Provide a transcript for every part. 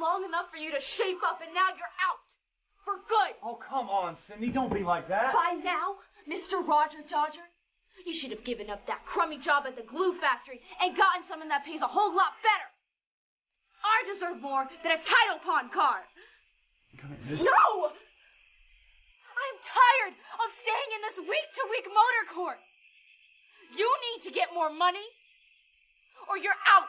long enough for you to shape up, and now you're out. For good. Oh, come on, Cindy. Don't be like that. By now, Mr. Roger Dodger, you should have given up that crummy job at the glue factory and gotten something that pays a whole lot better. I deserve more than a title pawn car. No! I'm tired of staying in this week-to-week motor court. You need to get more money, or you're out.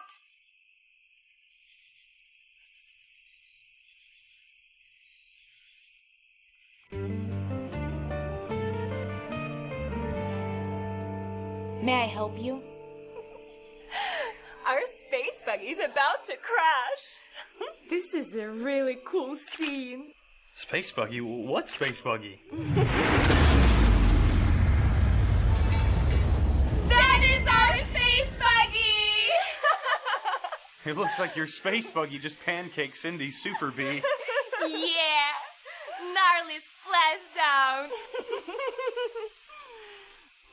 May I help you? Our space buggy's about to crash. This is a really cool scene. Space buggy? What space buggy? That is our space buggy! It looks like your space buggy just pancaked Cindy's Super Bee. Yeah, gnarly splashdown.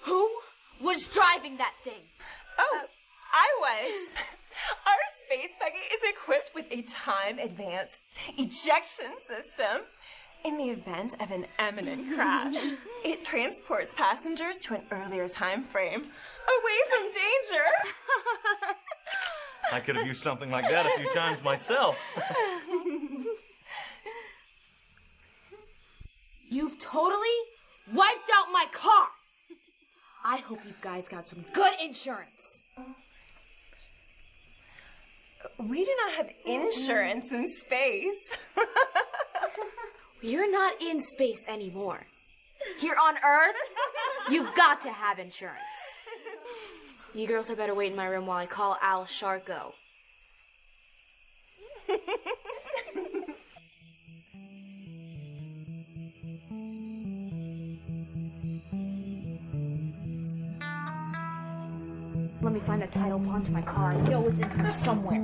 Who was driving that thing? Oh, I was. Our space buggy is equipped with a time-advanced ejection system. In the event of an imminent crash, it transports passengers to an earlier time frame, away from danger. I could have used something like that a few times myself. You've totally wiped out my car. I hope you guys got some good insurance. We do not have insurance in space. You're not in space anymore. Here on Earth, you've got to have insurance. You girls had better wait in my room while I call Al Sharko. Let me find a title pawn to my car. I know it's in here somewhere.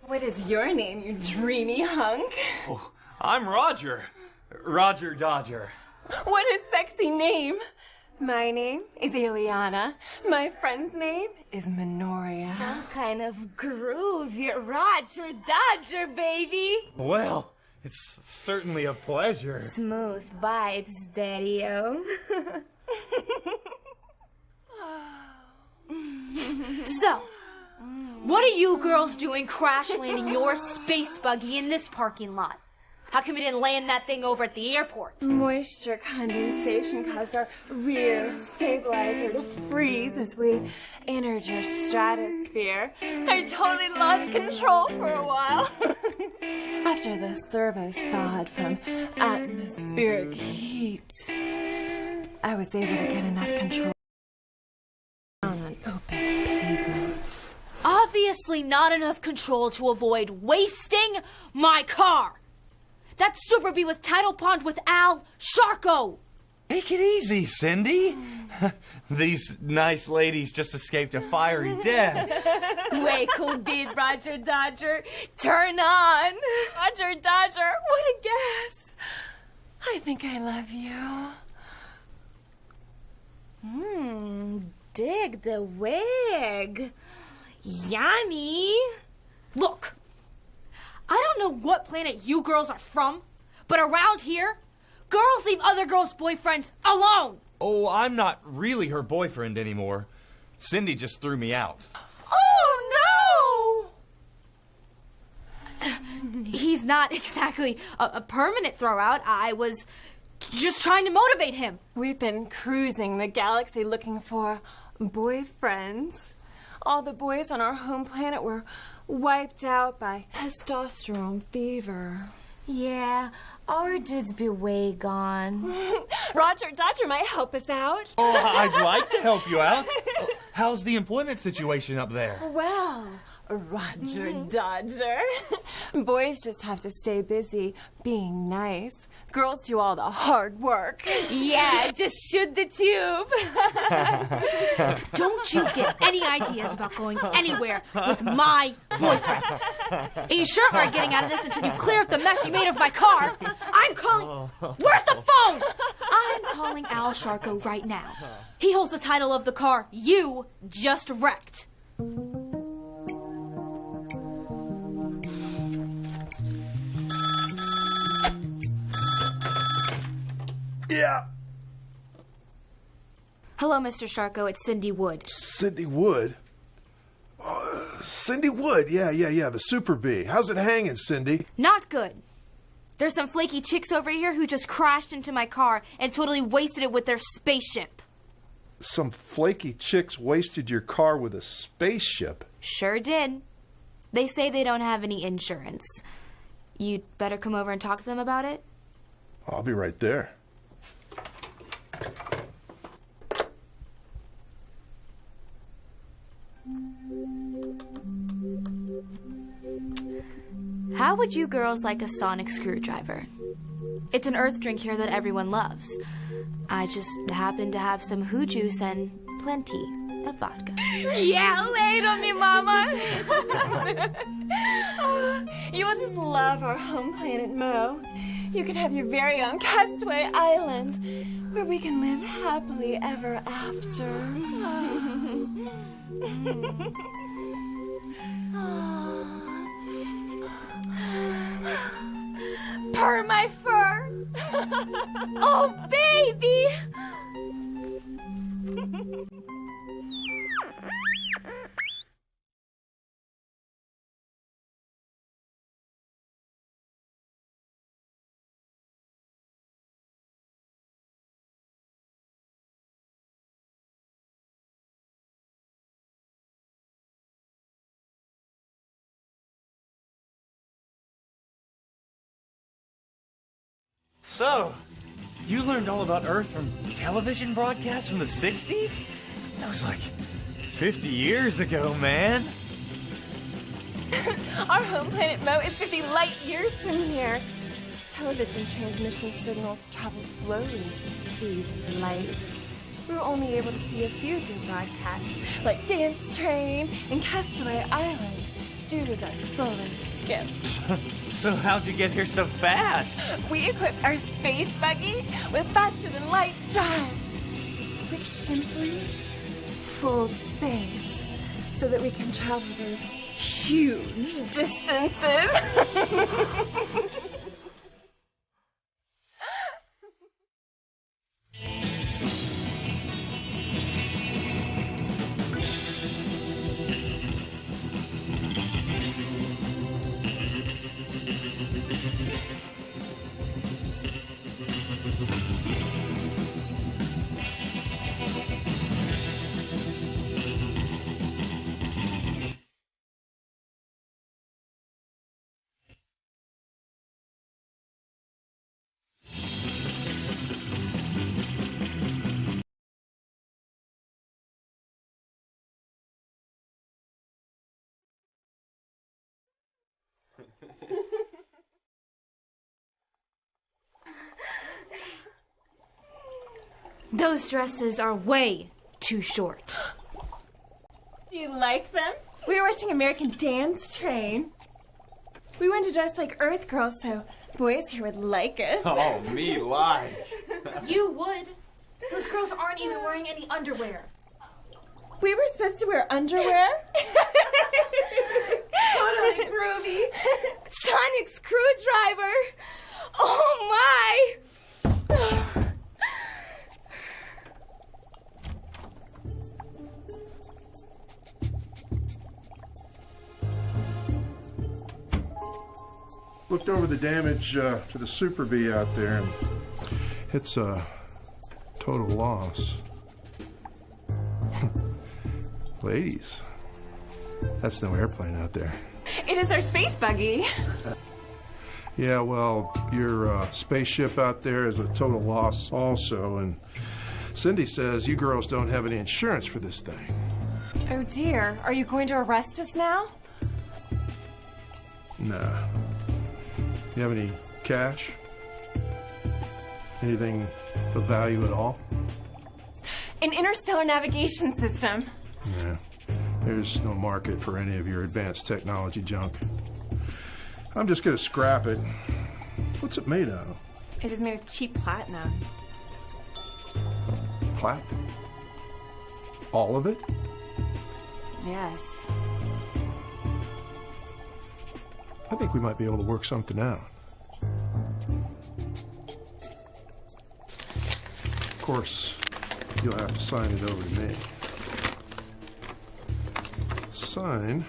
What is your name, you dreamy hunk? Oh, I'm Roger. Roger Dodger. What a sexy name. My name is Ileana. My friend's name is Minoria. Some kind of groovy Roger Dodger, baby. Well, it's certainly a pleasure. Smooth vibes, Daddy-o. So, what are you girls doing crash landing your space buggy in this parking lot? How come you didn't land that thing over at the airport? Moisture condensation caused our rear stabilizer to freeze as we entered your stratosphere. I totally lost control for a while. After the servos thawed from atmospheric heat, I was able to get enough control on open pavements. Obviously not enough control to avoid wasting my car. That's Super Bee with title pawned with Al Sharko. Take it easy, Cindy. These nice ladies just escaped a fiery death. Way cool beat, Roger Dodger. Turn on. Roger Dodger, what a guess. I think I love you. Dig the wig. Yummy. Look, I don't know what planet you girls are from, but around here, girls leave other girls' boyfriends alone. Oh, I'm not really her boyfriend anymore. Cindy just threw me out. Oh, no! He's not exactly a permanent throwout. I was just trying to motivate him. We've been cruising the galaxy looking for boyfriends. All the boys on our home planet were wiped out by testosterone fever. Yeah, our dudes be way gone. Roger Dodger might help us out. Oh, I'd like to help you out. How's the employment situation up there? Well, Roger Dodger. Boys just have to stay busy being nice. Girls do all the hard work. Yeah, just shoot the tube. Don't you get any ideas about going anywhere with my boyfriend. And you sure aren't getting out of this until you clear up the mess you made of my car. I I'm calling... Where's the phone? I'm calling Al Sharko right now. He holds the title of the car you just wrecked. Yeah. Hello, Mr. Sharko. It's Cindy Wood. Cindy Wood? Cindy Wood, yeah, the Super Bee. How's it hanging, Cindy? Not good. There's some flaky chicks over here who just crashed into my car and totally wasted it with their spaceship. Some flaky chicks wasted your car with a spaceship? Sure did. They say they don't have any insurance. You'd better come over and talk to them about it? I'll be right there. How would you girls like a sonic screwdriver? It's an earth drink here that everyone loves. I just happen to have some hoo juice and plenty of vodka. Yeah, lay it on me, Mama. Oh, you will just love our home planet, Mo. You could have your very own Castaway Island, where we can live happily ever after. Purr my fur. Oh, baby. So, you learned all about Earth from television broadcasts from the 60s? That was like 50 years ago, man. Our home planet, Mo, is 50 light years from here. Television transmission signals travel slowly through light. We were only able to see a few of your broadcasts, like Dance Train and Castaway Island, due to the solar skip. So how'd you get here so fast? We equipped our space buggy with faster-than-light drive, which simply pulls space so that we can travel those huge distances. Those dresses are way too short. Do you like them? We were watching American Dance Train. We wanted to dress like Earth girls so boys here would like us. Oh, me like. You would. Those girls aren't even wearing any underwear. We were supposed to wear underwear? Totally groovy. Sonic screwdriver. Oh my. Looked over the damage to the Super Bee out there, and it's a total loss. Ladies, that's no airplane out there. It is our space buggy. Yeah, well, your spaceship out there is a total loss also, and Cindy says you girls don't have any insurance for this thing. Oh dear, are you going to arrest us now? Nah. You have any cash? Anything of value at all? An interstellar navigation system. Yeah. There's no market for any of your advanced technology junk. I'm just gonna scrap it. What's it made out of? It is made of cheap platinum. Platinum? All of it? Yes. I think we might be able to work something out. Of course, you'll have to sign it over to me. Sign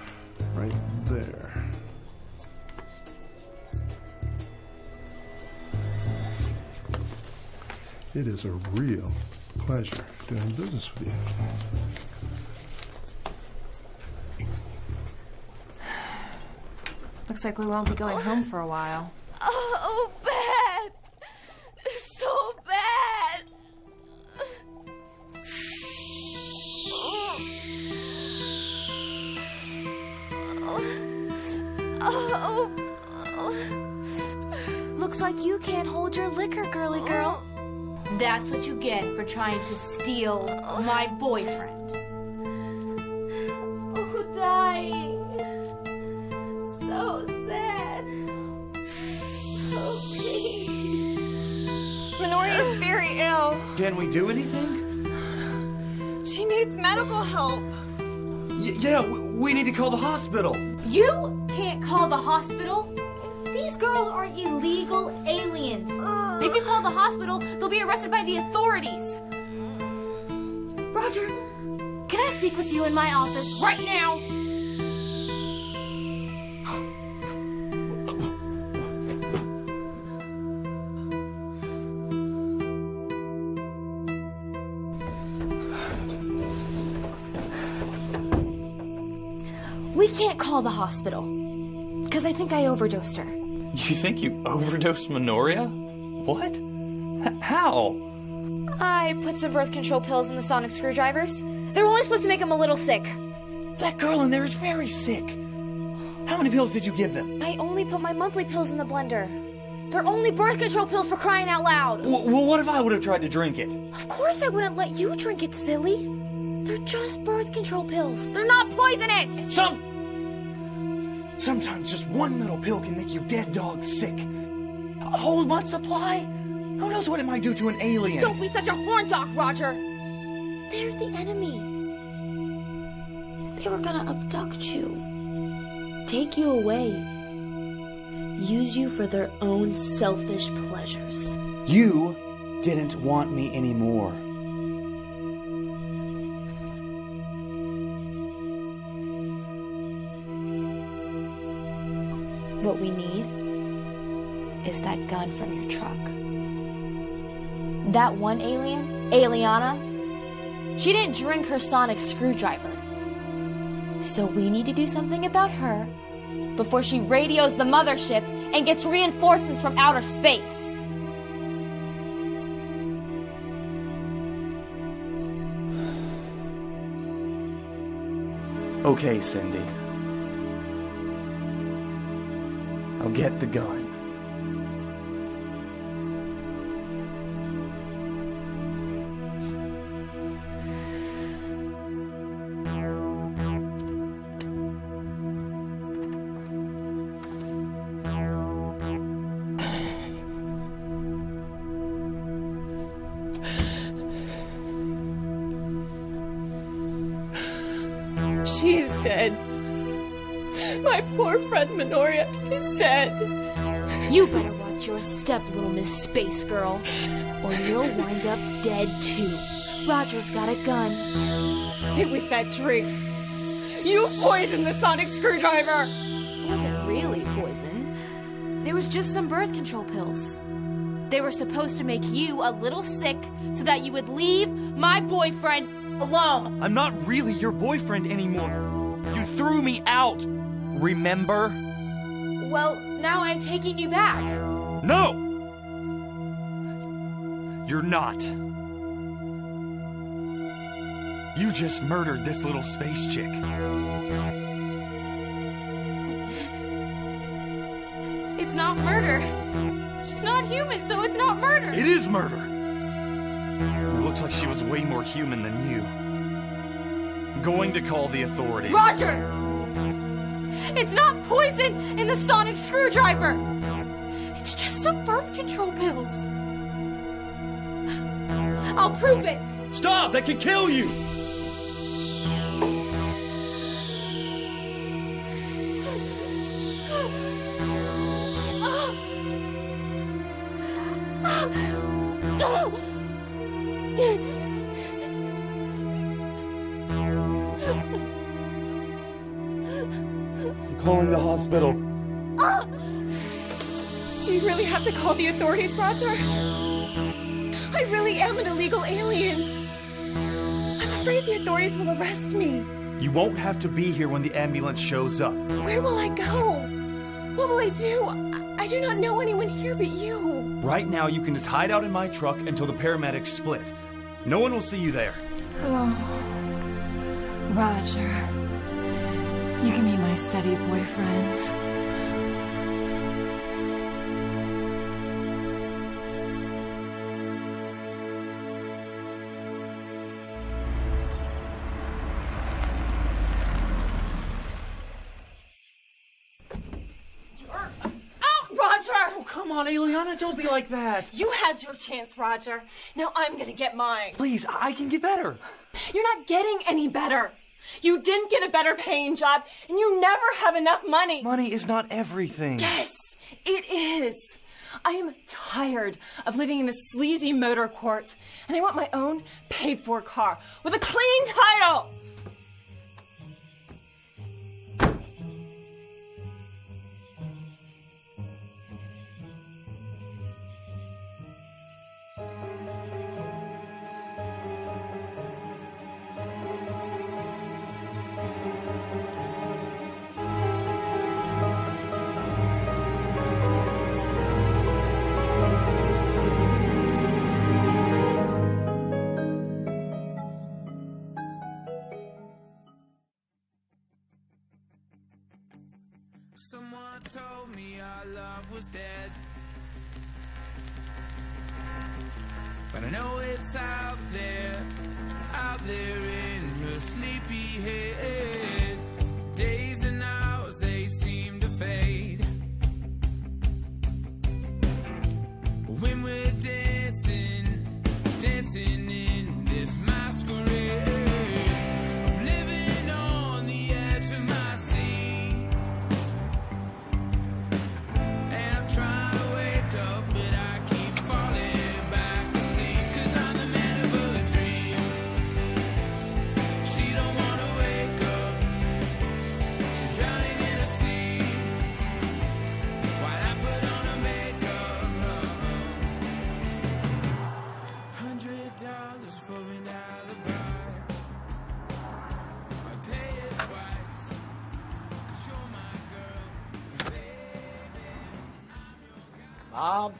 right there. It is a real pleasure doing business with you. Looks like we won't be going home for a while. Oh, bad. So bad. Looks like you can't hold your liquor, girly girl. That's what you get for trying to steal my boyfriend. Oh, dying. So sad. Oh, please. Minoria is very ill. Can we do anything? She needs medical help. Yeah, we need to call the hospital. You can't call the hospital. These girls are illegal aliens. If you call the hospital, they'll be arrested by the authorities. Roger, can I speak with you in my office right now? We can't call the hospital, because I think I overdosed her. You think you overdosed Minoria? What? How? I put some birth control pills in the sonic screwdrivers. They were only supposed to make them a little sick. That girl in there is very sick. How many pills did you give them? I only put my monthly pills in the blender. They're only birth control pills, for crying out loud. Well, what if I would have tried to drink it? Of course I wouldn't let you drink it, silly. They're just birth control pills. They're not poisonous. Sometimes just one little pill can make you dead dog sick. A whole month's supply? Who knows what it might do to an alien? Don't be such a horn dog, Roger. They're the enemy. They were gonna abduct you, take you away, use you for their own selfish pleasures. You didn't want me anymore. What we need is that gun from your truck. That one alien, Aliana, she didn't drink her sonic screwdriver. So we need to do something about her before she radios the mothership and gets reinforcements from outer space. Okay, Cindy. I'll get the gun. She's dead. My poor friend Minoria is dead. You better watch your step, little Miss Space Girl, or you'll wind up dead too. Roger's got a gun. It was that drink. You poisoned the sonic screwdriver. It wasn't really poison. There was just some birth control pills. They were supposed to make you a little sick so that you would leave my boyfriend alone. I'm not really your boyfriend anymore. You threw me out. Remember? Well, now I'm taking you back. No! You're not. You just murdered this little space chick. It's not murder. She's not human, so it's not murder. It is murder. It looks like she was way more human than you. I'm going to call the authorities. Roger! It's not poison in the sonic screwdriver. It's just some birth control pills. I'll prove it. Stop! That could kill you! I'm calling the hospital. Do you really have to call the authorities, Roger? I really am an illegal alien. I'm afraid the authorities will arrest me. You won't have to be here when the ambulance shows up. Where will I go? What will I do? I do not know anyone here but you. Right now, you can just hide out in my truck until the paramedics split. No one will see you there. Oh, Roger. You can be my steady boyfriend. Come on, Eliana, don't be like that. You had your chance, Roger. Now I'm gonna get mine. Please, I can get better. You're not getting any better. You didn't get a better paying job, and you never have enough money. Money is not everything. Yes, it is. I am tired of living in this sleazy motor court, and I want my own paid-for car with a clean title. Someone told me our love was dead, but I know it's out there in your sleepy head. Days and hours, they seem to fade. When we're dancing in this masquerade, I'm living on the edge of my seat. Try to wake up, but I keep falling back asleep. 'Cause I'm the man of her dreams. She don't wanna wake up. She's drowning in a sea while I put on her makeup. $100 for an alibi. I pay it twice. 'Cause you're my girl, baby. Bob?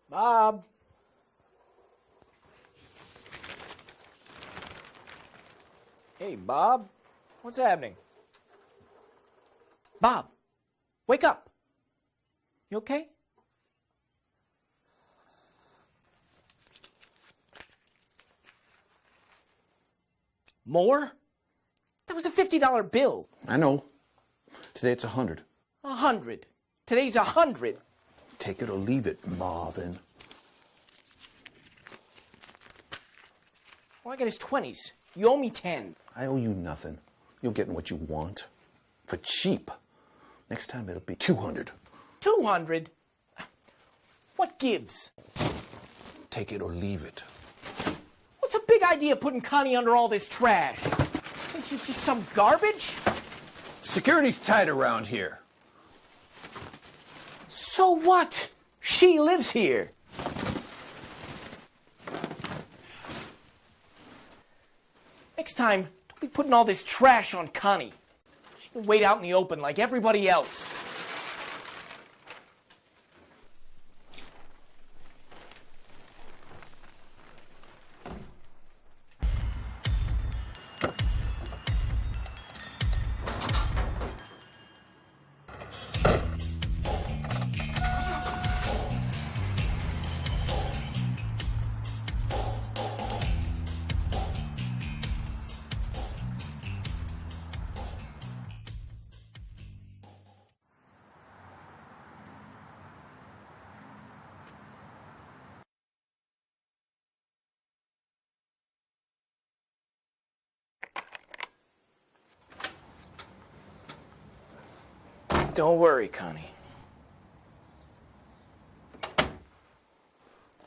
Bob? Hey, Bob? What's happening? Bob, wake up. You okay? More? That was a $50 bill. I know. Today it's 100. 100. Today's 100. Take it or leave it, Marvin. Well, I got his 20s. You owe me 10. I owe you nothing. You're getting what you want. For cheap. Next time it'll be 200. 200? What gives? Take it or leave it. What's a big idea putting Connie under all this trash? This is just some garbage? Security's tight around here. So what? She lives here. Next time, don't be putting all this trash on Connie. She can wait out in the open like everybody else. Don't worry, Connie.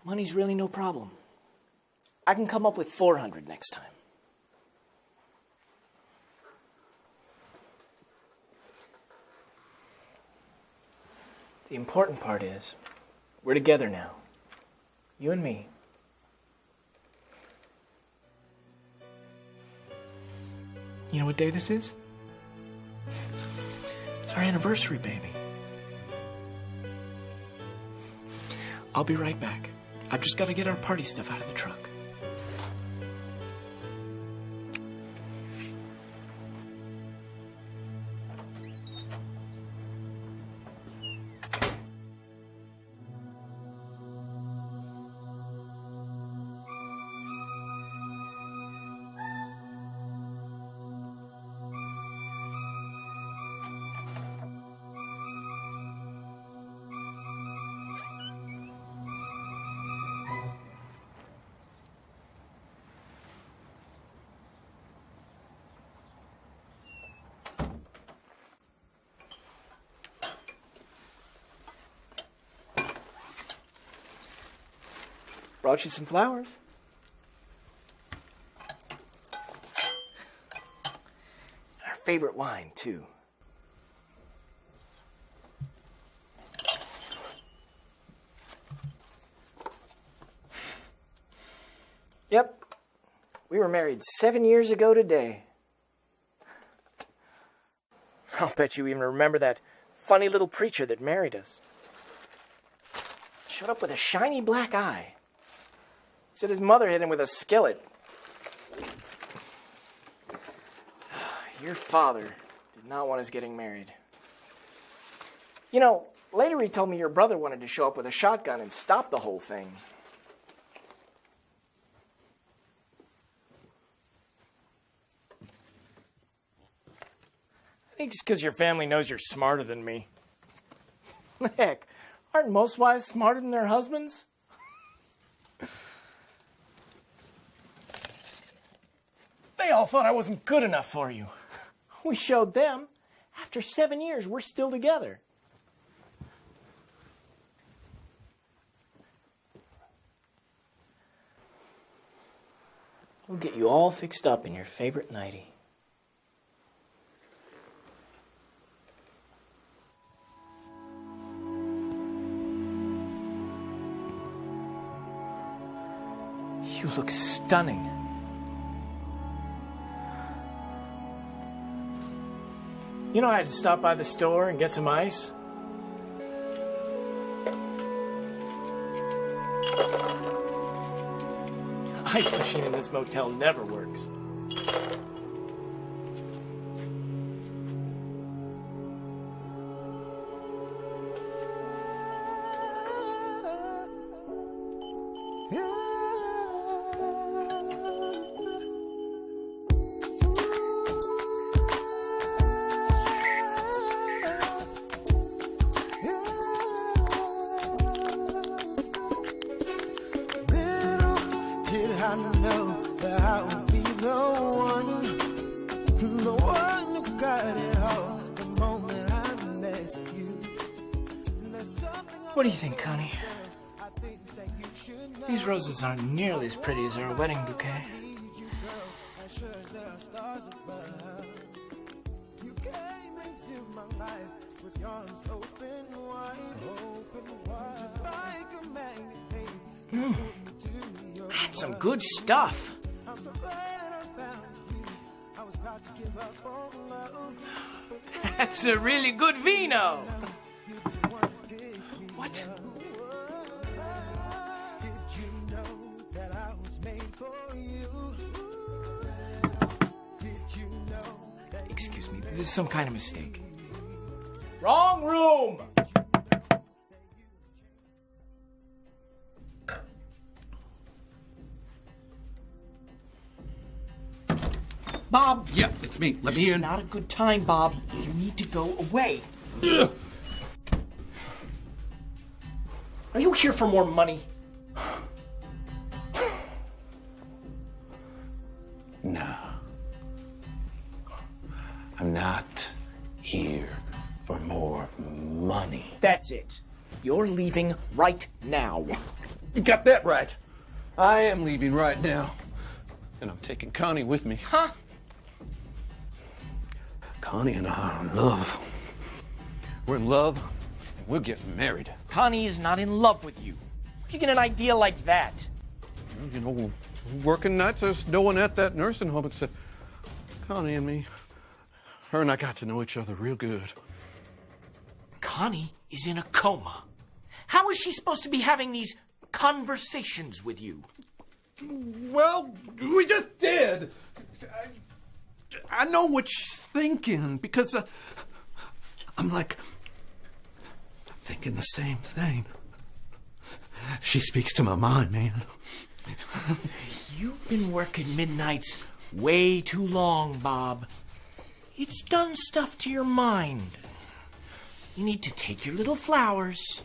Money's really no problem. I can come up with 400 next time. The important part is, we're together now. You and me. You know what day this is? It's our anniversary, baby. I'll be right back. I've just got to get our party stuff out of the truck. Brought you some flowers. Our favorite wine, too. Yep. We were married 7 years ago today. I'll bet you even remember that funny little preacher that married us. Showed up with a shiny black eye. Said his mother hit him with a skillet. Your father did not want us getting married. You know, later he told me your brother wanted to show up with a shotgun and stop the whole thing. I think just because your family knows you're smarter than me. Heck, aren't most wives smarter than their husbands? They all thought I wasn't good enough for you. We showed them. After 7 years, we're still together. We'll get you all fixed up in your favorite nightie. You look stunning. You know, I had to stop by the store and get some ice. Ice machine in this motel never works. I know that I would be the one who got it all the moment I met you. What do you think, Connie? These roses aren't nearly as pretty as our wedding bouquet. You came into my life with your arms open wide, just like a magnet. That's some good stuff. I'm so glad I found you. I was about to give up on love. That's a really good vino. What? Did you know that I was made for you? Did you know that Excuse me, this is some kind of mistake. Wrong room! Bob! Yep, it's me. Let me This is in. not a good time, Bob. You need to go away. Ugh. Are you here for more money? No. I'm not here for more money. That's it. You're leaving right now. You got that right. I am leaving right now. And I'm taking Connie with me. Huh? Connie and I are in love. We're in love, and we're getting married. Connie is not in love with you. Where'd you get an idea like that? You know, working nights, there's no one at that nursing home except Connie and me. Her and I got to know each other real good. Connie is in a coma. How is she supposed to be having these conversations with you? Well, we just did. I know what she's thinking because I'm thinking the same thing. She speaks to my mind, man. You've been working midnights way too long, Bob. It's done stuff to your mind. You need to take your little flowers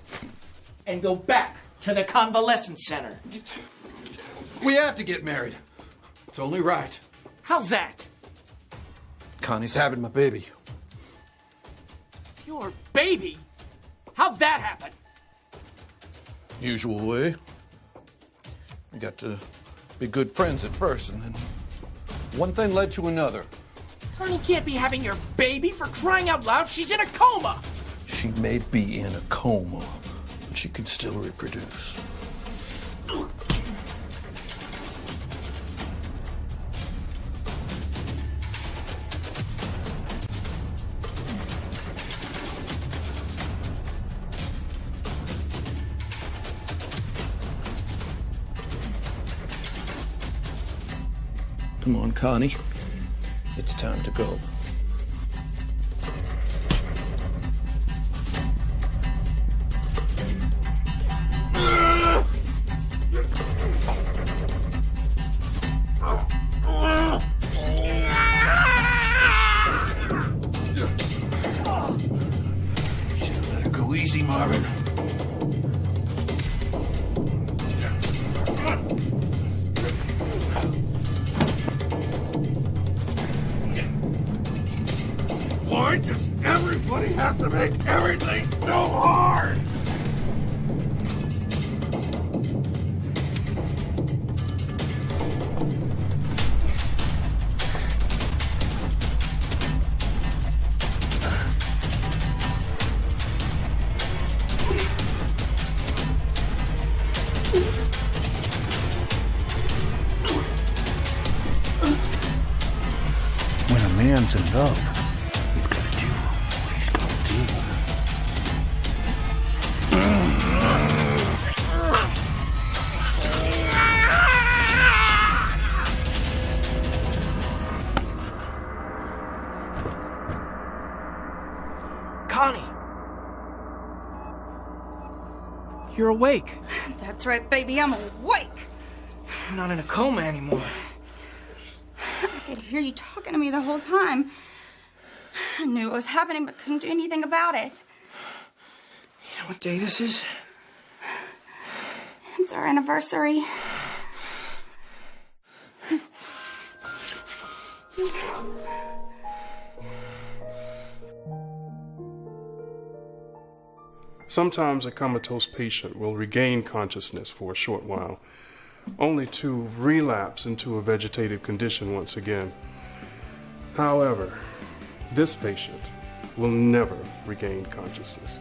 and go back to the convalescence center. We have to get married. It's only right. How's that? Connie's having my baby. Your baby? How'd that happen? Usual way. We got to be good friends at first, and then one thing led to another. Connie can't be having your baby, for crying out loud. She's in a coma. She may be in a coma, but she can still reproduce. Come on, Connie. It's time to go. Should've let her go easy, Marvin. Why does everybody have to make everything so hard? When a man's in love, he's got to do what he's got to do. Connie! You're awake. That's right, baby, I'm awake. You're not in a coma anymore. I could hear you talking to me the whole time. I knew it was happening, but couldn't do anything about it. You know what day this is? It's our anniversary. Sometimes a comatose patient will regain consciousness for a short while, only to relapse into a vegetative condition once again. However, this patient will never regain consciousness.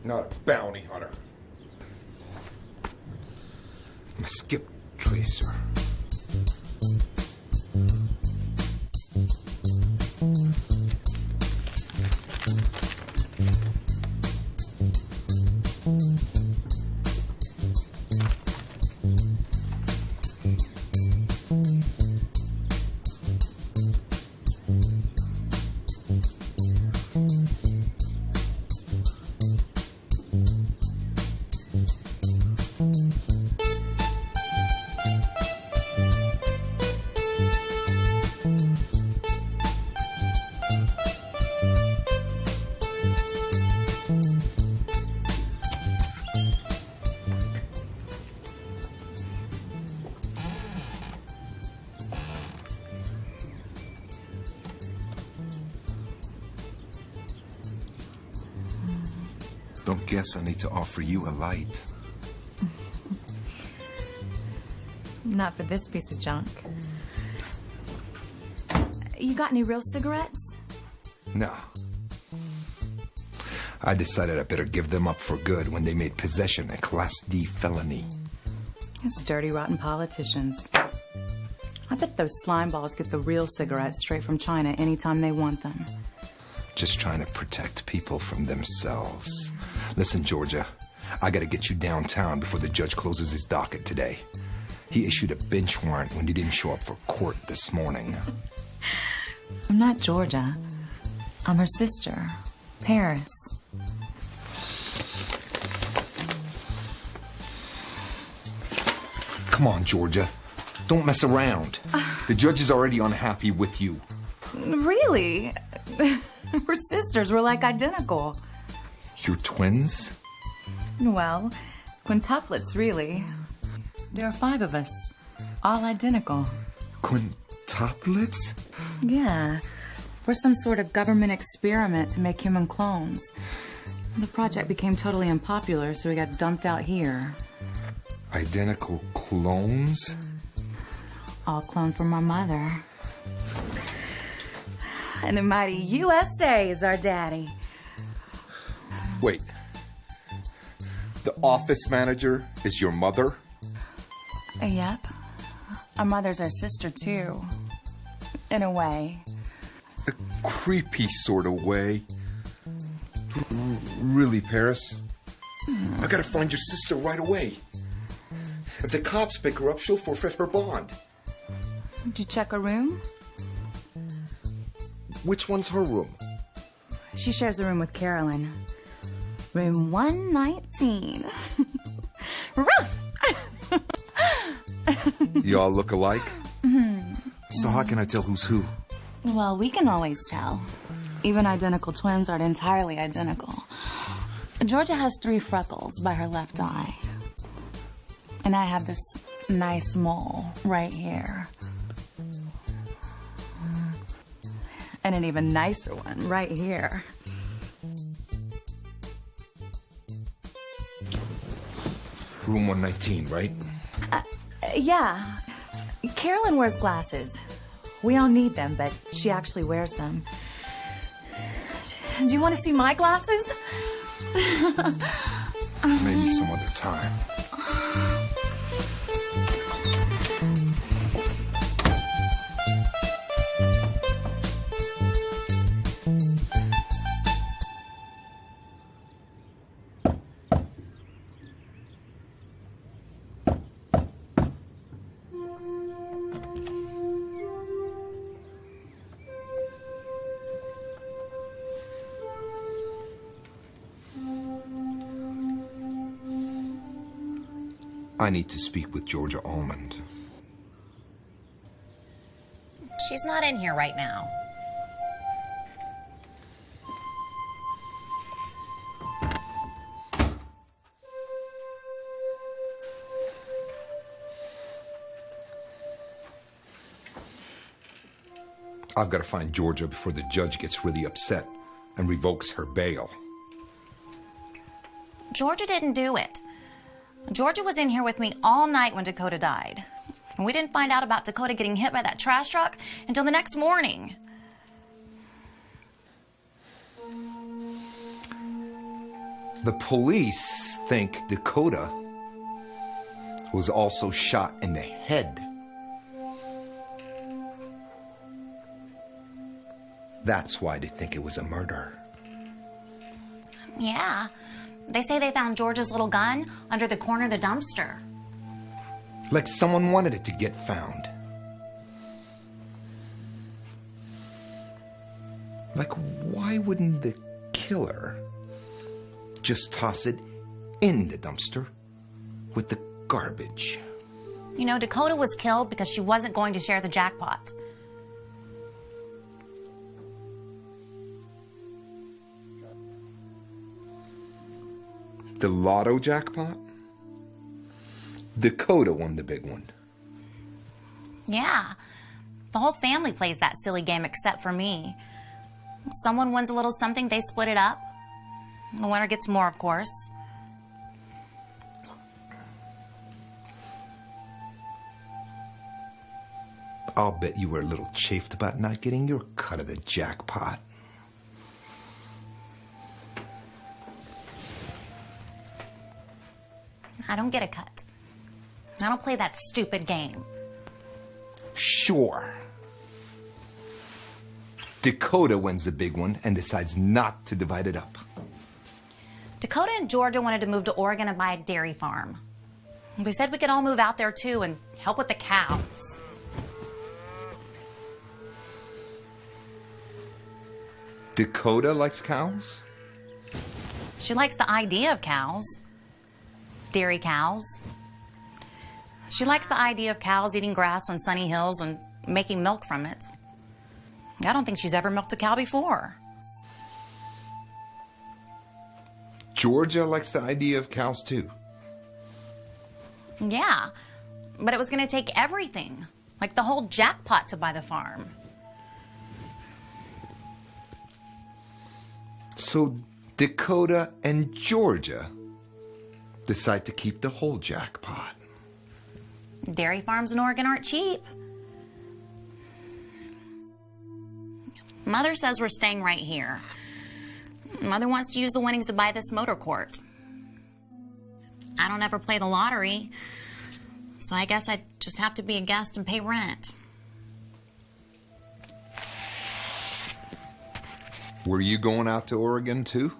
not a bounty hunter. I'm a skip tracer. Don't guess I need to offer you a light. Not for this piece of junk. You got any real cigarettes? No. I decided I better give them up for good when they made possession a Class D felony. Those dirty, rotten politicians. I bet those slime balls get the real cigarettes straight from China anytime they want them. Just trying to protect people from themselves. Listen, Georgia, I gotta get you downtown before the judge closes his docket today. He issued a bench warrant when you didn't show up for court this morning. I'm not Georgia. I'm her sister, Paris. Come on, Georgia. Don't mess around. The judge is already unhappy with you. Really? We're sisters. We're like identical. You're twins? Well, quintuplets, really. There are 5 of us, all identical. Quintuplets? Yeah. We're some sort of government experiment to make human clones. The project became totally unpopular, so we got dumped out here. Identical clones? All cloned from our mother. And the mighty USA is our daddy. Wait. The office manager is your mother? Yep. Our mother's our sister, too. In a way. A creepy sort of way. Really, Paris? I gotta find your sister right away. If the cops pick her up, she'll forfeit her bond. Did you check her room? Which one's her room? She shares a room with Carolyn. Room 119. Ruff! Y'all look alike? So how can I tell who's who? Well, we can always tell. Even identical twins aren't entirely identical. Georgia has 3 freckles by her left eye. And I have this nice mole right here. And an even nicer one right here. Room 119, right? Yeah. Carolyn wears glasses. We all need them, but she actually wears them. Do you want to see my glasses? Maybe some other time. I need to speak with Georgia Almond. She's not in here right now. I've got to find Georgia before the judge gets really upset and revokes her bail. Georgia didn't do it. Georgia was in here with me all night when Dakota died. And we didn't find out about Dakota getting hit by that trash truck until the next morning. The police think Dakota was also shot in the head. That's why they think it was a murder. Yeah. They say they found George's little gun under the corner of the dumpster. Like someone wanted it to get found. Like, why wouldn't the killer just toss it in the dumpster with the garbage? You know, Dakota was killed because she wasn't going to share the jackpot. The lotto jackpot? Dakota won the big one. Yeah. The whole family plays that silly game except for me. Someone wins a little something, they split it up. The winner gets more, of course. I'll bet you were a little chafed about not getting your cut of the jackpot. I don't get a cut. I don't play that stupid game. Sure. Dakota wins the big one and decides not to divide it up. Dakota and Georgia wanted to move to Oregon and buy a dairy farm. They said we could all move out there too and help with the cows. Dakota likes cows? She likes the idea of cows. Dairy cows. She likes the idea of cows eating grass on sunny hills and making milk from it. I don't think she's ever milked a cow before. Georgia likes the idea of cows too. Yeah, but it was going to take everything, like the whole jackpot to buy the farm. So Dakota and Georgia decide to keep the whole jackpot. Dairy farms in Oregon aren't cheap. Mother says we're staying right here. Mother wants to use the winnings to buy this motor court. I don't ever play the lottery, so I guess I just have to be a guest and pay rent. Were you going out to Oregon too?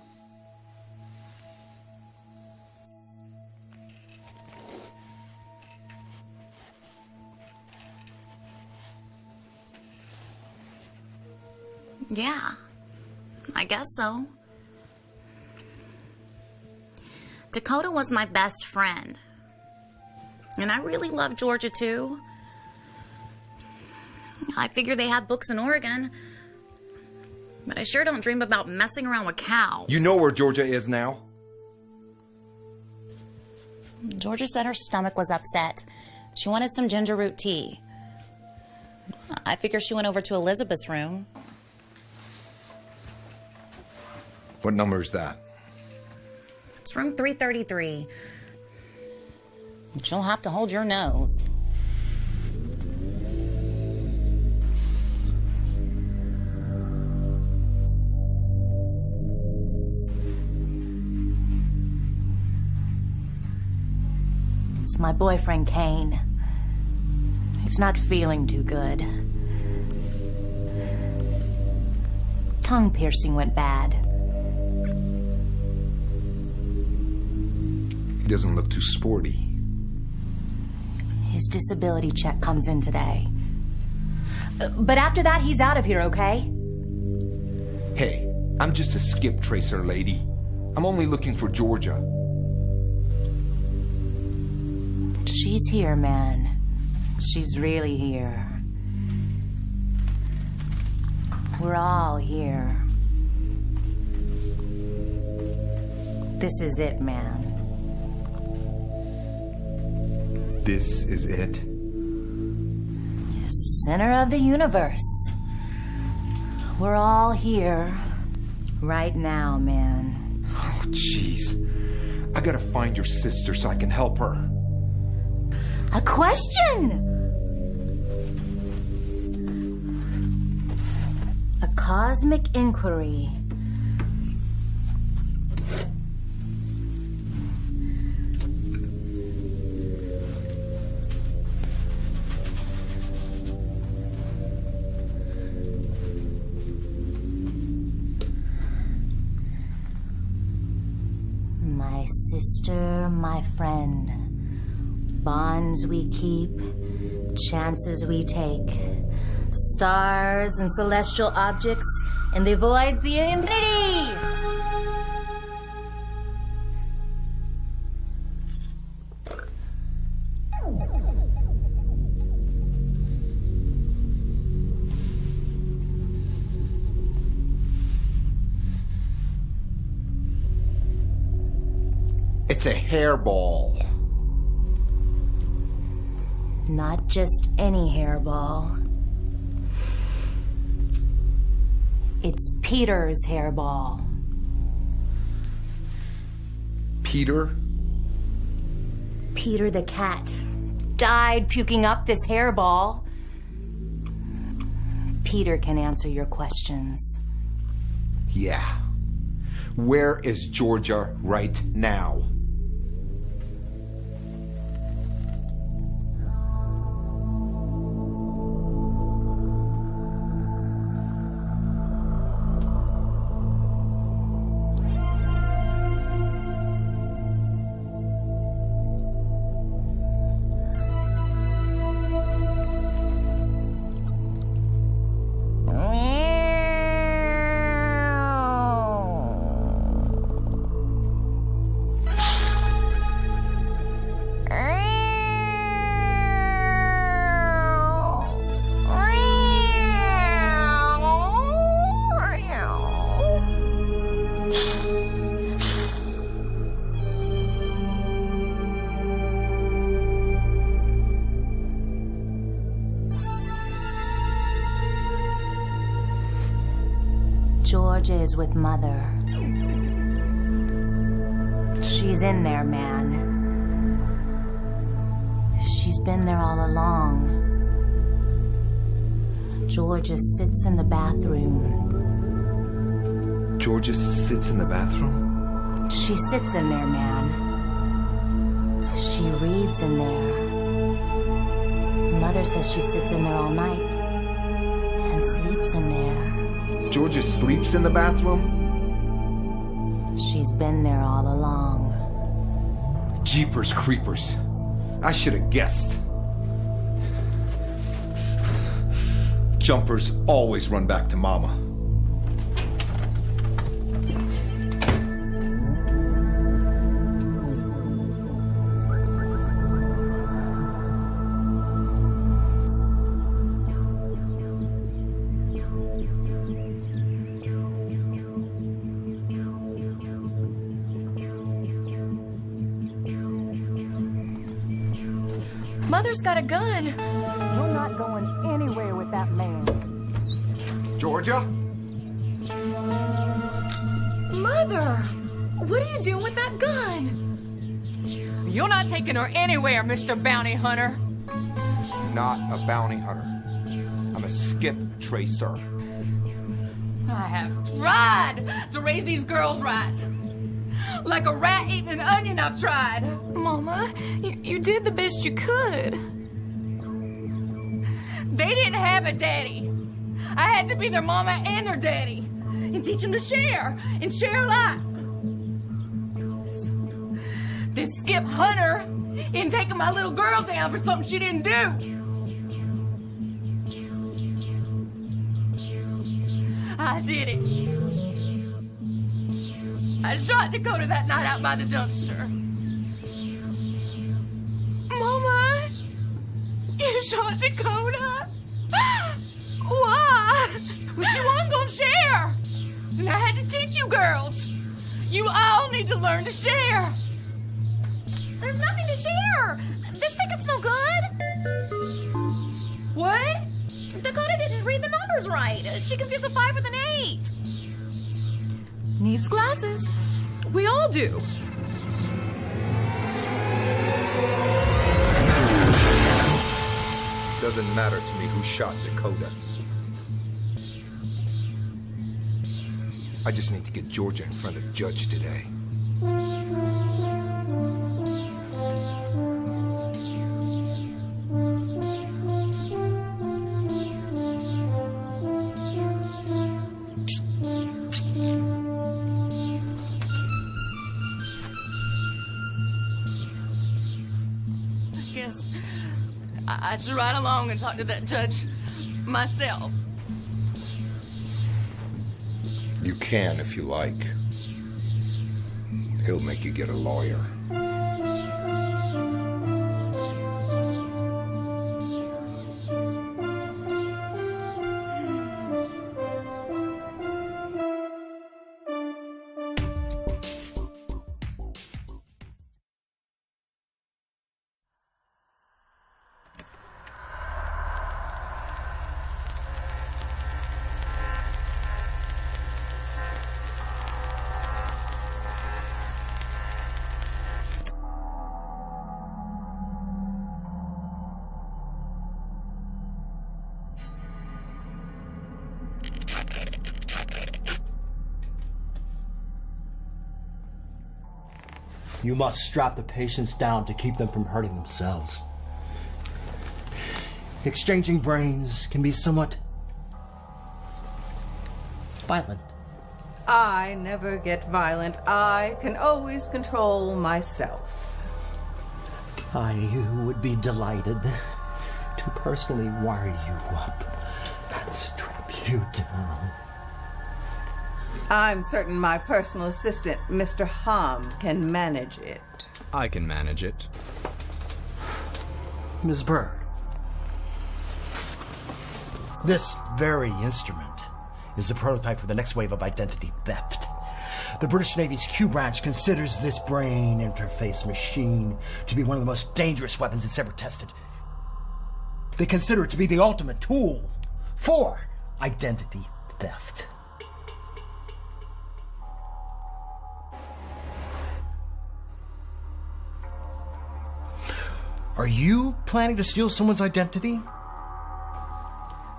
Yeah, I guess so. Dakota was my best friend. And I really love Georgia too. I figure they have books in Oregon. But I sure don't dream about messing around with cows. You know where Georgia is now? Georgia said her stomach was upset. She wanted some ginger root tea. I figure she went over to Elizabeth's room. What number is that? It's room 333. She'll have to hold your nose. It's my boyfriend, Kane. He's not feeling too good. Tongue piercing went bad. He doesn't look too sporty. His disability check comes in today. But after that, he's out of here, okay? Hey, I'm just a skip tracer, lady. I'm only looking for Georgia. She's here, man. She's really here. We're all here. This is it, man. This is it? Center of the universe. We're all here right now, man. Oh, jeez. I gotta find your sister so I can help her. A question! A cosmic inquiry. My sister, my friend. Bonds we keep, chances we take. Stars and celestial objects in the void, the infinity! It's a hairball. Not just any hairball. It's Peter's hairball. Peter? Peter the cat died puking up this hairball. Peter can answer your questions. Yeah. Where is Georgia right now? Georgia is with Mother. She's in there, man. She's been there all along. Georgia sits in the bathroom. Georgia sits in the bathroom? She sits in there, man. She reads in there. Mother says she sits in there all night and sleeps in there. Georgia sleeps in the bathroom? She's been there all along. Jeepers creepers. I should have guessed. Jumpers always run back to Mama. Mother's got a gun. You're not going anywhere with that man. Georgia? Mother! What are you doing with that gun? You're not taking her anywhere, Mr. Bounty Hunter. Not a bounty hunter. I'm a skip tracer. I have tried to raise these girls right. Like a rat eating an onion, I've tried. Mama, you did the best you could. They didn't have a daddy. I had to be their mama and their daddy and teach them to share and share life. This Skip Hunter isn't taking my little girl down for something she didn't do. I did it. I shot Dakota that night out by the dumpster. Mama, you shot Dakota? Why? Well, she wasn't gonna share. And I had to teach you girls. You all need to learn to share. There's nothing to share. This ticket's no good. What? Dakota didn't read the numbers right. She confused a 5 with an 8. Needs glasses. We all do. Doesn't matter to me who shot Dakota. I just need to get Georgia in front of the judge today. I should ride along and talk to that judge myself. You can if you like. He'll make you get a lawyer. You must strap the patients down to keep them from hurting themselves. Exchanging brains can be somewhat violent. I never get violent. I can always control myself. I would be delighted to personally wire you up and strap you down. I'm certain my personal assistant, Mr. Hom, can manage it. I can manage it. Ms. Bird, this very instrument is the prototype for the next wave of identity theft. The British Navy's Q branch considers this brain interface machine to be one of the most dangerous weapons it's ever tested. They consider it to be the ultimate tool for identity theft. Are you planning to steal someone's identity?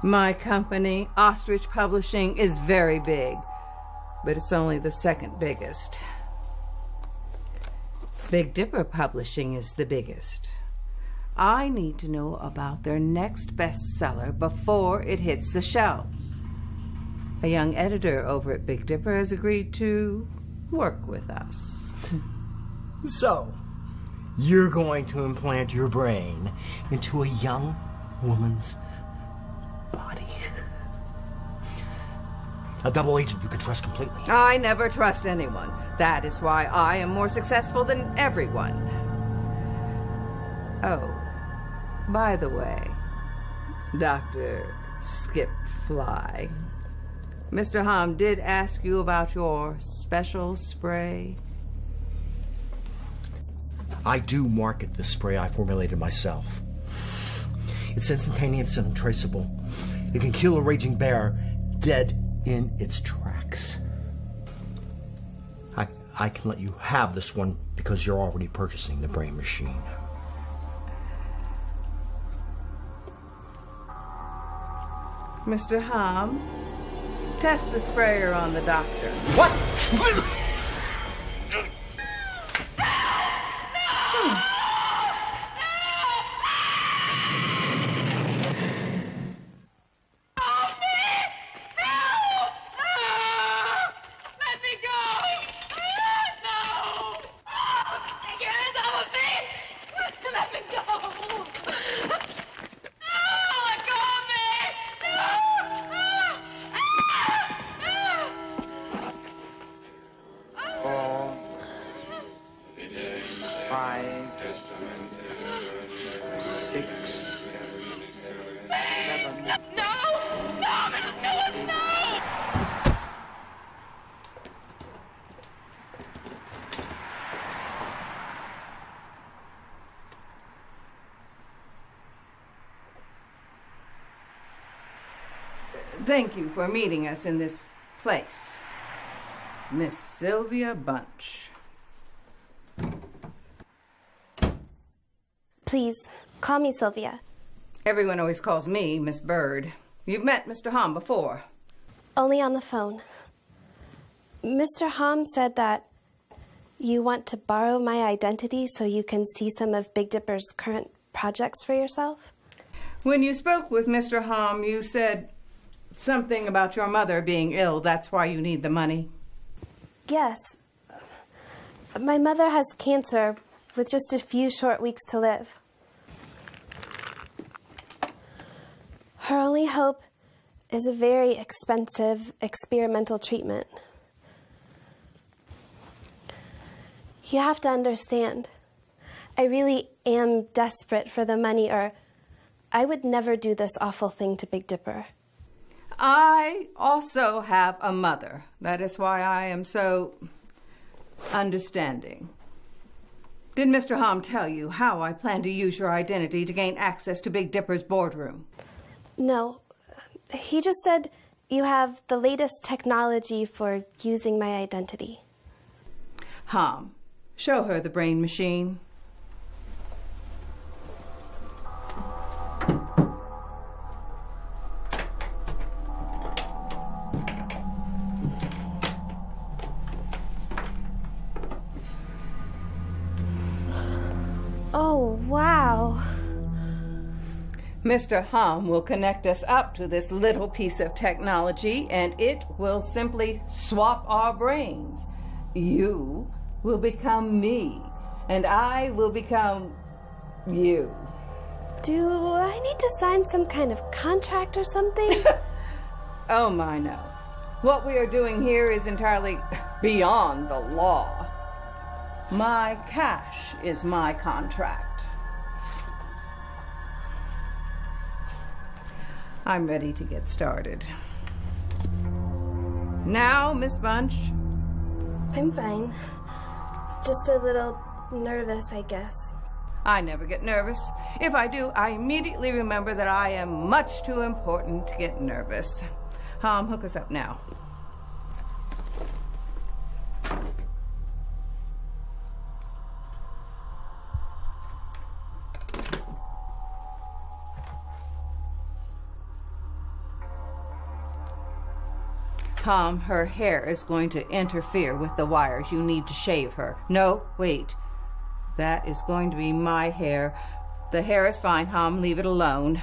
My company, Ostrich Publishing, is very big, but it's only the second biggest. Big Dipper Publishing is the biggest. I need to know about their next bestseller before it hits the shelves. A young editor over at Big Dipper has agreed to work with us. So, you're going to implant your brain into a young woman's body. A double agent you can trust completely. I never trust anyone. That is why I am more successful than everyone. Oh, by the way, Dr. Skip Fly, Mr. Hom did ask you about your special spray. I do market the spray I formulated myself. It's instantaneous and untraceable. It can kill a raging bear dead in its tracks. I can let you have this one because you're already purchasing the brain machine. Mr. Hom, test the sprayer on the doctor. What? Thank you for meeting us in this place. Miss Sylvia Bunch. Please, call me Sylvia. Everyone always calls me Miss Bird. You've met Mr. Hom before. Only on the phone. Mr. Hom said that you want to borrow my identity so you can see some of Big Dipper's current projects for yourself? When you spoke with Mr. Hom, you said something about your mother being ill. That's why you need the money. Yes. My mother has cancer with just a few short weeks to live. Her only hope is a very expensive experimental treatment. You have to understand, I really am desperate for the money, or I would never do this awful thing to Big Dipper. I also have a mother. That is why I am so understanding. Did Mr. Hom tell you how I plan to use your identity to gain access to Big Dipper's boardroom? No. He just said you have the latest technology for using my identity. Hom, show her the brain machine. Oh, wow. Mr. Hom will connect us up to this little piece of technology, and it will simply swap our brains. You will become me, and I will become you. Do I need to sign some kind of contract or something? Oh, my, no. What we are doing here is entirely beyond the law. My cash is my contract. I'm ready to get started. Now, Miss Bunch. I'm fine. Just a little nervous, I guess. I never get nervous. If I do, I immediately remember that I am much too important to get nervous. Hom, hook us up now. Hom, her hair is going to interfere with the wires. You need to shave her. No, wait. That is going to be my hair. The hair is fine, Hom. Leave it alone.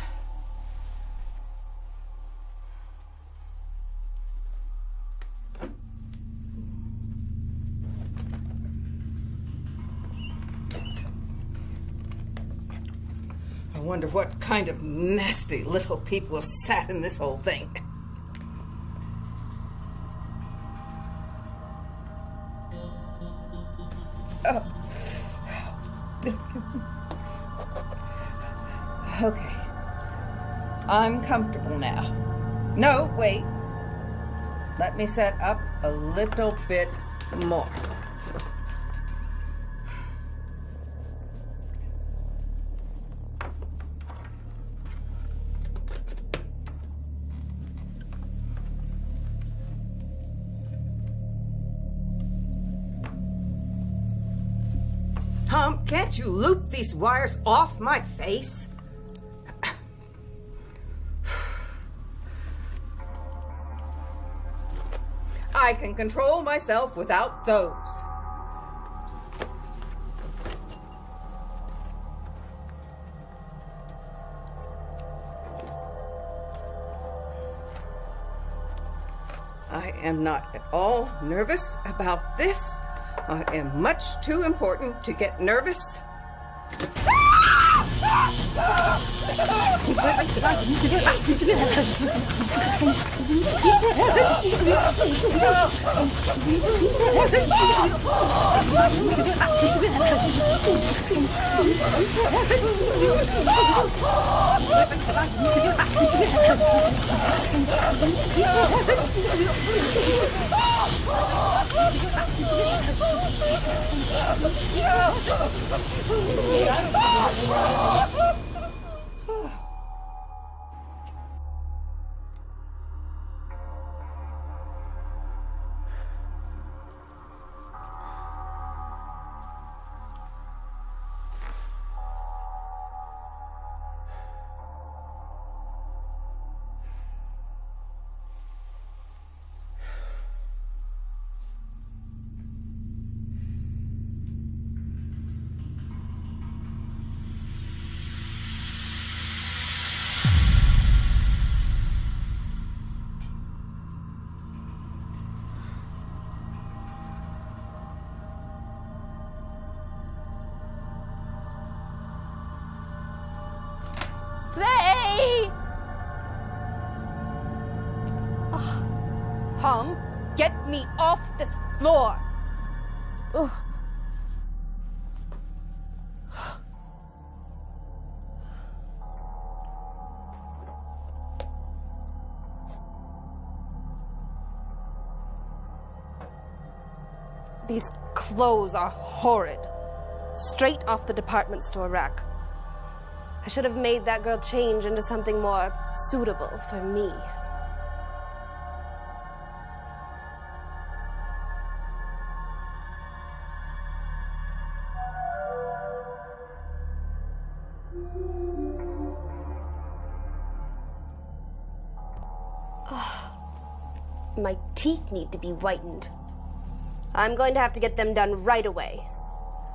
I wonder what kind of nasty little people have sat in this whole thing. Oh. Okay. I'm comfortable now. No, wait. Let me set up a little bit more. Tom, can't you loop these wires off my face? I can control myself without those. I am not at all nervous about this. I am much too important to get nervous. Hum, get me off this floor. Ugh. These clothes are horrid. Straight off the department store rack. I should have made that girl change into something more suitable for me. My teeth need to be whitened. I'm going to have to get them done right away.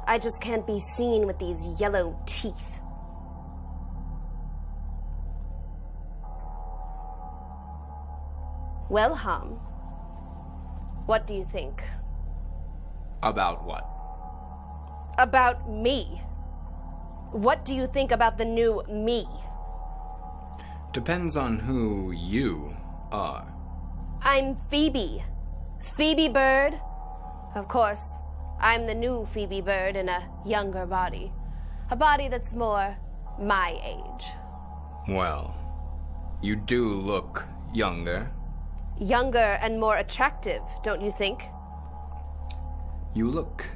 I just can't be seen with these yellow teeth. Well, Hum, what do you think? About what? About me. What do you think about the new me? Depends on who you are. I'm Phoebe. Phoebe Bird. Of course, I'm the new Phoebe Bird in a younger body. A body that's more my age. Well, you do look younger. Younger and more attractive, don't you think? You look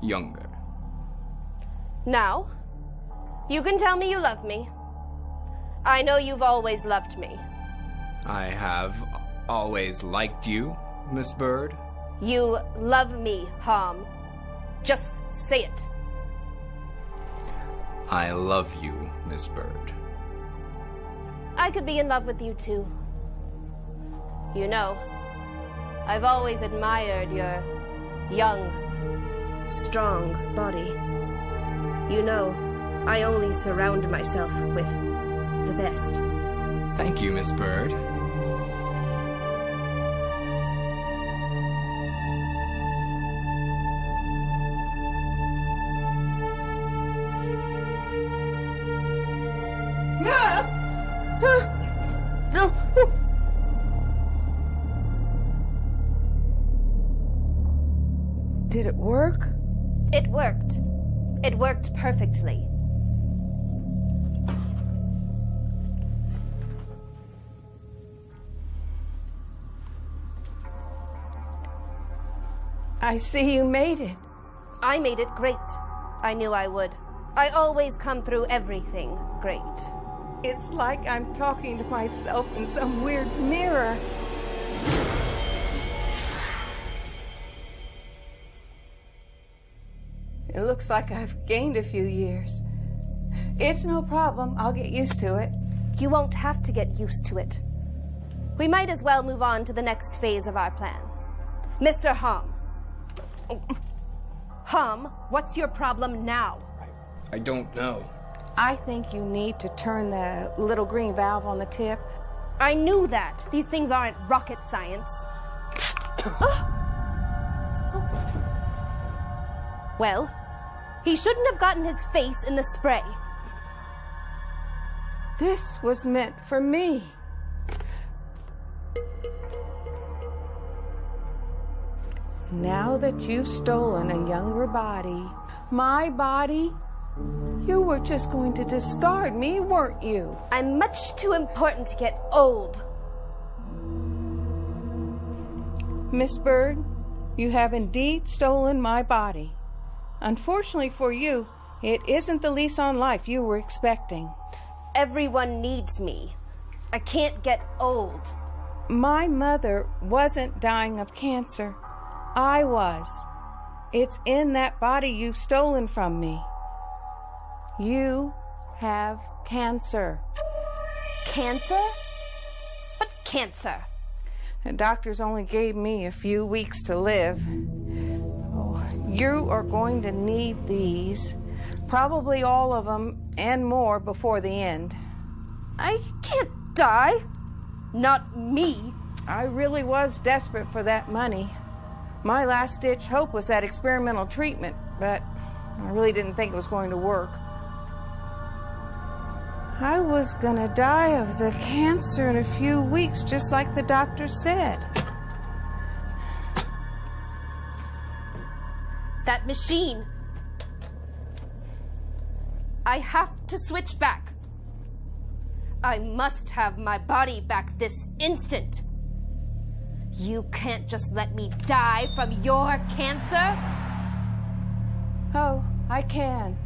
younger. Now, you can tell me you love me. I know you've always loved me. I have always liked you, Miss Bird. You love me, Hum. Just say it. I love you, Miss Bird. I could be in love with you too. You know, I've always admired your young, strong body. You know, I only surround myself with the best. Thank you, Miss Bird. Did it work? It worked. It worked perfectly. I see you made it. I made it great. I knew I would. I always come through everything great. It's like I'm talking to myself in some weird mirror. It looks like I've gained a few years. It's no problem. I'll get used to it. You won't have to get used to it. We might as well move on to the next phase of our plan. Mr. Hum. Hum, what's your problem now? I don't know. I think you need to turn the little green valve on the tip. I knew that. These things aren't rocket science. Well, he shouldn't have gotten his face in the spray. This was meant for me. Now that you've stolen a younger body, my body, you were just going to discard me, weren't you? I'm much too important to get old. Miss Bird, you have indeed stolen my body. Unfortunately for you, it isn't the lease on life you were expecting. Everyone needs me. I can't get old. My mother wasn't dying of cancer. I was. It's in that body you've stolen from me. You have cancer. Cancer? What cancer? The doctors only gave me a few weeks to live. Oh, you are going to need these. Probably all of them and more before the end. I can't die. Not me. I really was desperate for that money. My last-ditch hope was that experimental treatment, but I really didn't think it was going to work. I was gonna die of the cancer in a few weeks, just like the doctor said. That machine. I have to switch back. I must have my body back this instant. You can't just let me die from your cancer. Oh, I can.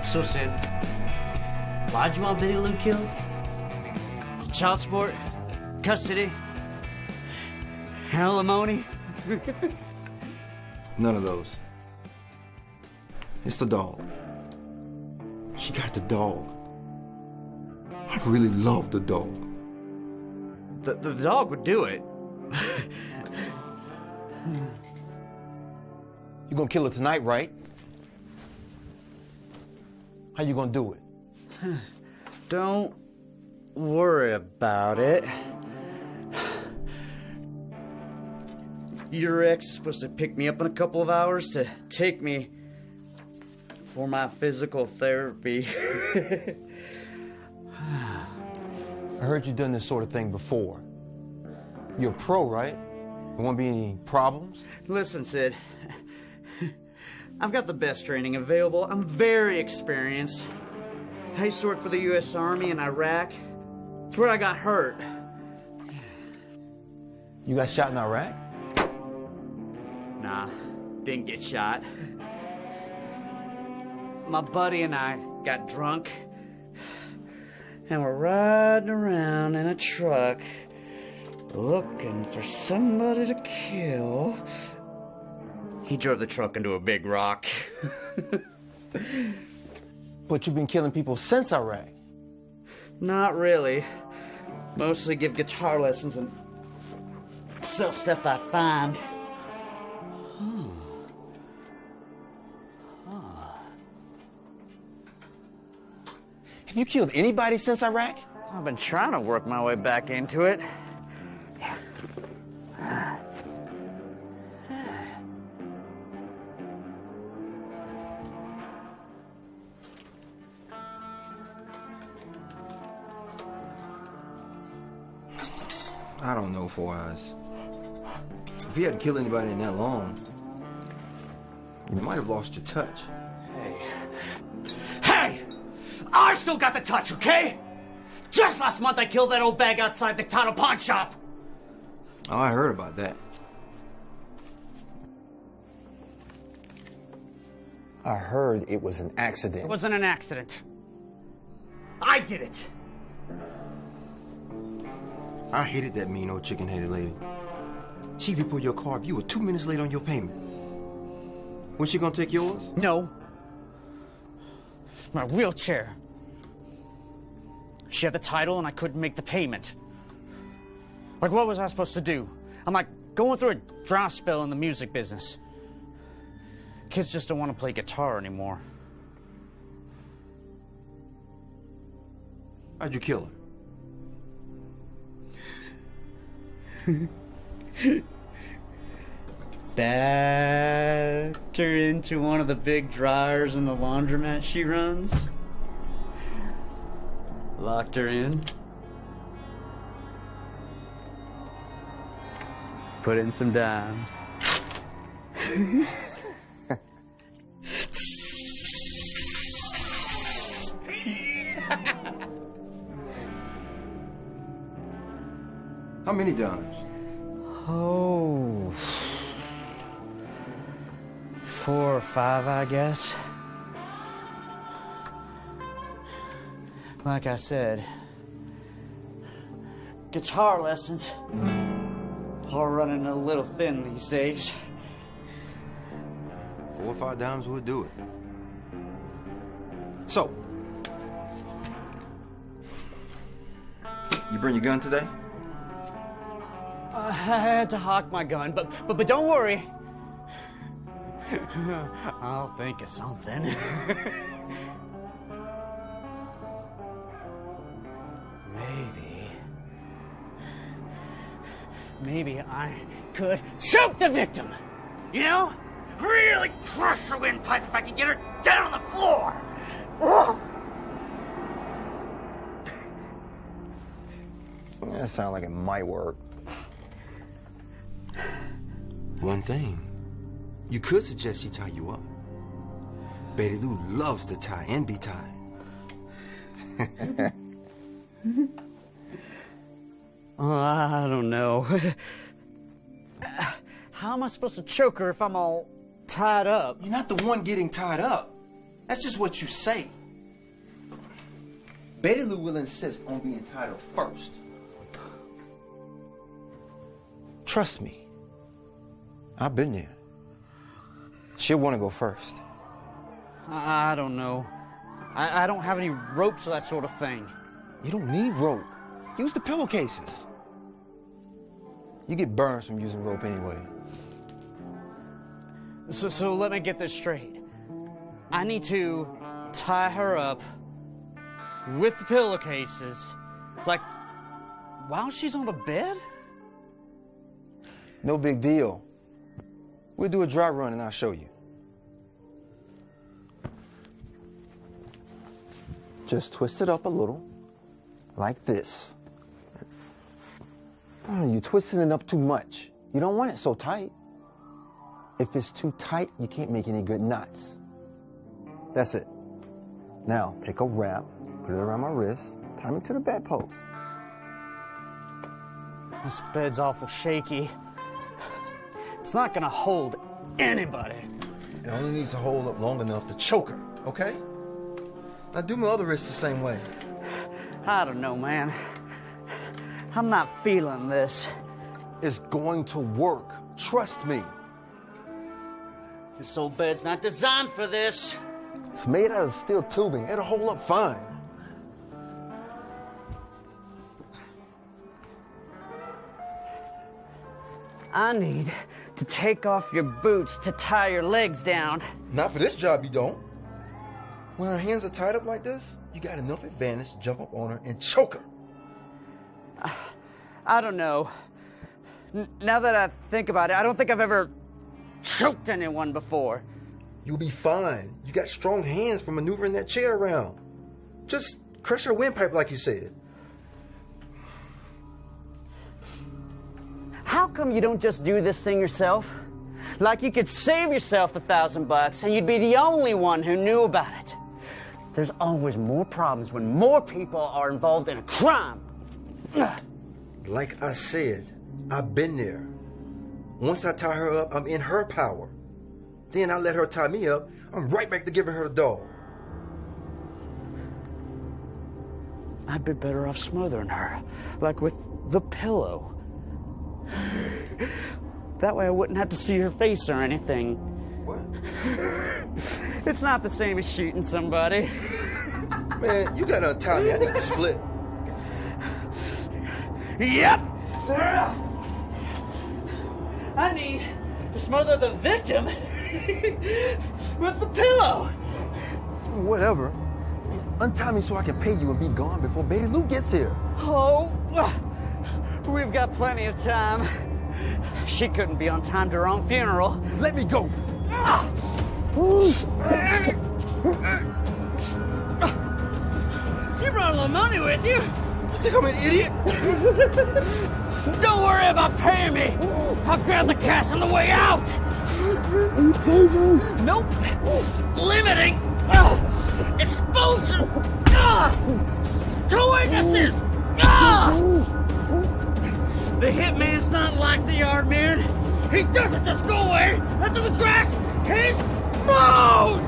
So, Sid, why'd you want Betty Lou killed? Child support? Custody? Alimony? None of those. It's the dog. She got the dog. I really love the dog. The dog would do it. You gonna kill her tonight, right? How you gonna do it? Don't worry about it. Your ex is supposed to pick me up in a couple of hours to take me for my physical therapy. I heard you've done this sort of thing before. You're a pro, right? There won't be any problems? Listen, Sid. I've got the best training available. I'm very experienced. I used to work for the U.S. Army in Iraq. It's where I got hurt. You got shot in Iraq? Nah, didn't get shot. My buddy and I got drunk, and we're riding around in a truck looking for somebody to kill. He drove the truck into a big rock. But you've been killing people since Iraq. Not really. Mostly give guitar lessons and sell stuff I find. Have you killed anybody since Iraq? I've been trying to work my way back into it. I don't know, Four Eyes. If you hadn't killed anybody in that long, you might have lost your touch. Hey! I still got the touch, okay? Just last month I killed that old bag outside the Title pawn shop. Oh, I heard about that. I heard it was an accident. It wasn't an accident. I did it. I hated that mean old chicken-headed lady. She reported your car if you were 2 minutes late on your payment. Was she gonna take yours? No. My wheelchair. She had the title and I couldn't make the payment. Like, what was I supposed to do? I'm like going through a drought spell in the music business. Kids just don't want to play guitar anymore. How'd you kill her? Backed her into one of the big dryers in the laundromat she runs. Locked her in. Put in some dimes. How many dimes? Oh, 4 or 5, I guess. Like I said, guitar lessons are running a little thin these days. 4 or 5 dimes would do it. So, you bring your gun today? I had to hawk my gun, but don't worry. I'll think of something. Maybe I could choke the victim. You know? Really crush her windpipe if I could get her down on the floor. That sounds like it might work. One thing, you could suggest she tie you up. Betty Lou loves to tie and be tied. Oh, I don't know. How am I supposed to choke her if I'm all tied up? You're not the one getting tied up. That's just what you say. Betty Lou will insist on being tied up first. Trust me. I've been there. She'll want to go first. I don't know. I don't have any ropes or that sort of thing. You don't need rope. Use the pillowcases. You get burns from using rope anyway. So let me get this straight. I need to tie her up with the pillowcases, like while she's on the bed? No big deal. We'll do a dry run and I'll show you. Just twist it up a little, like this. Oh, you're twisting it up too much. You don't want it so tight. If it's too tight, you can't make any good knots. That's it. Now, take a wrap, put it around my wrist, tie me to the bedpost. This bed's awful shaky. It's not gonna hold anybody. It only needs to hold up long enough to choke her, okay? Now do my other wrist the same way. I don't know, man. I'm not feeling this. It's going to work. Trust me. This old bed's not designed for this. It's made out of steel tubing. It'll hold up fine. I need to take off your boots to tie your legs down. Not for this job, you don't. When her hands are tied up like this, you got enough advantage to jump up on her and choke her. I don't know. Now that I think about it, I don't think I've ever choked anyone before. You'll be fine. You got strong hands for maneuvering that chair around. Just crush her windpipe like you said. How come you don't just do this thing yourself? Like you could save yourself $1,000 and you'd be the only one who knew about it. There's always more problems when more people are involved in a crime. Like I said, I've been there. Once I tie her up, I'm in her power. Then I let her tie me up, I'm right back to giving her the dog. I'd be better off smothering her, like with the pillow. That way I wouldn't have to see her face or anything. What? It's not the same as shooting somebody. Man, you gotta untie me. I need to split. Yep! I need to smother the victim with the pillow. Whatever. Untie me so I can pay you and be gone before Betty Lou gets here. Oh, we've got plenty of time. She couldn't be on time to her own funeral. Let me go. You brought a little money with you. You think I'm an idiot? Don't worry about paying me. I'll grab the cash on the way out. Nope. Limiting. Exposure. To witnesses. The hitman's not like the yard man. He doesn't just go away after the grass is mowed.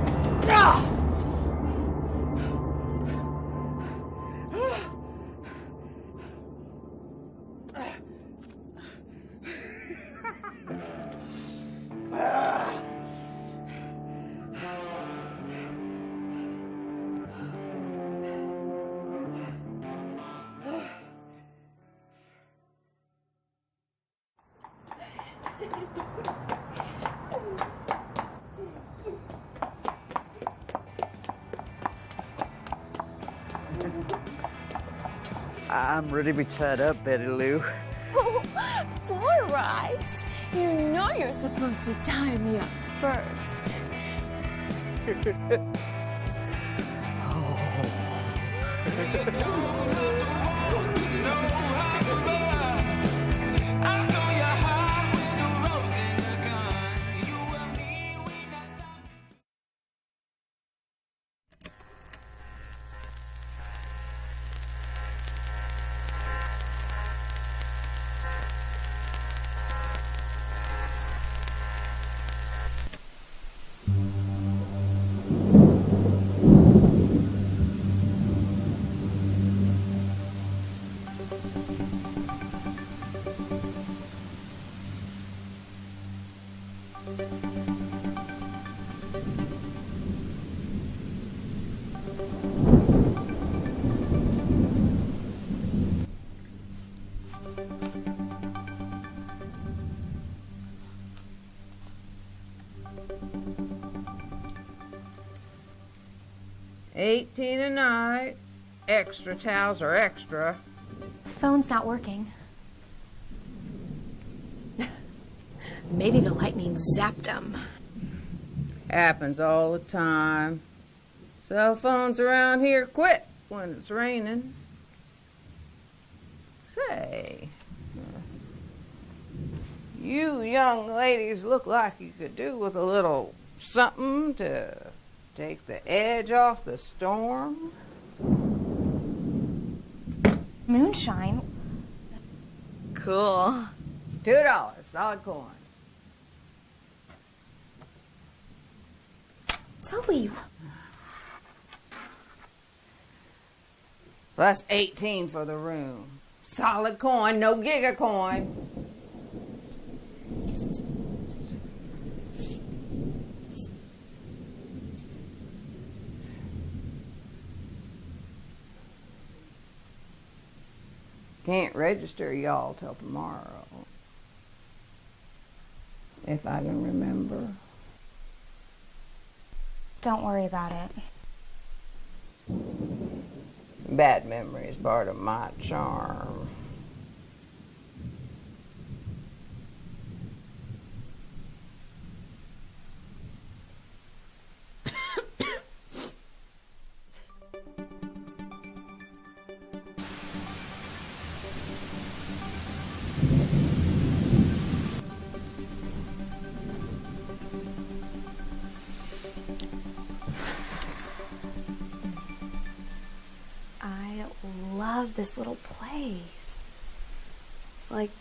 I'm ready to be tied up, Betty Lou. Oh, 4 rides? You know you're supposed to tie me up first. $18 a night. Extra towels are extra. Phone's not working. Maybe the lightning zapped them. Happens all the time. Cell phones around here quit when it's raining. Say, you young ladies look like you could do with a little something to take the edge off the storm. Moonshine? Cool. $2, solid coin. Zoe. Plus 18 for the room. Solid coin, no giga coin. Can't register y'all till tomorrow. If I can remember. Don't worry about it. Bad memory is part of my charm. This little place. It's like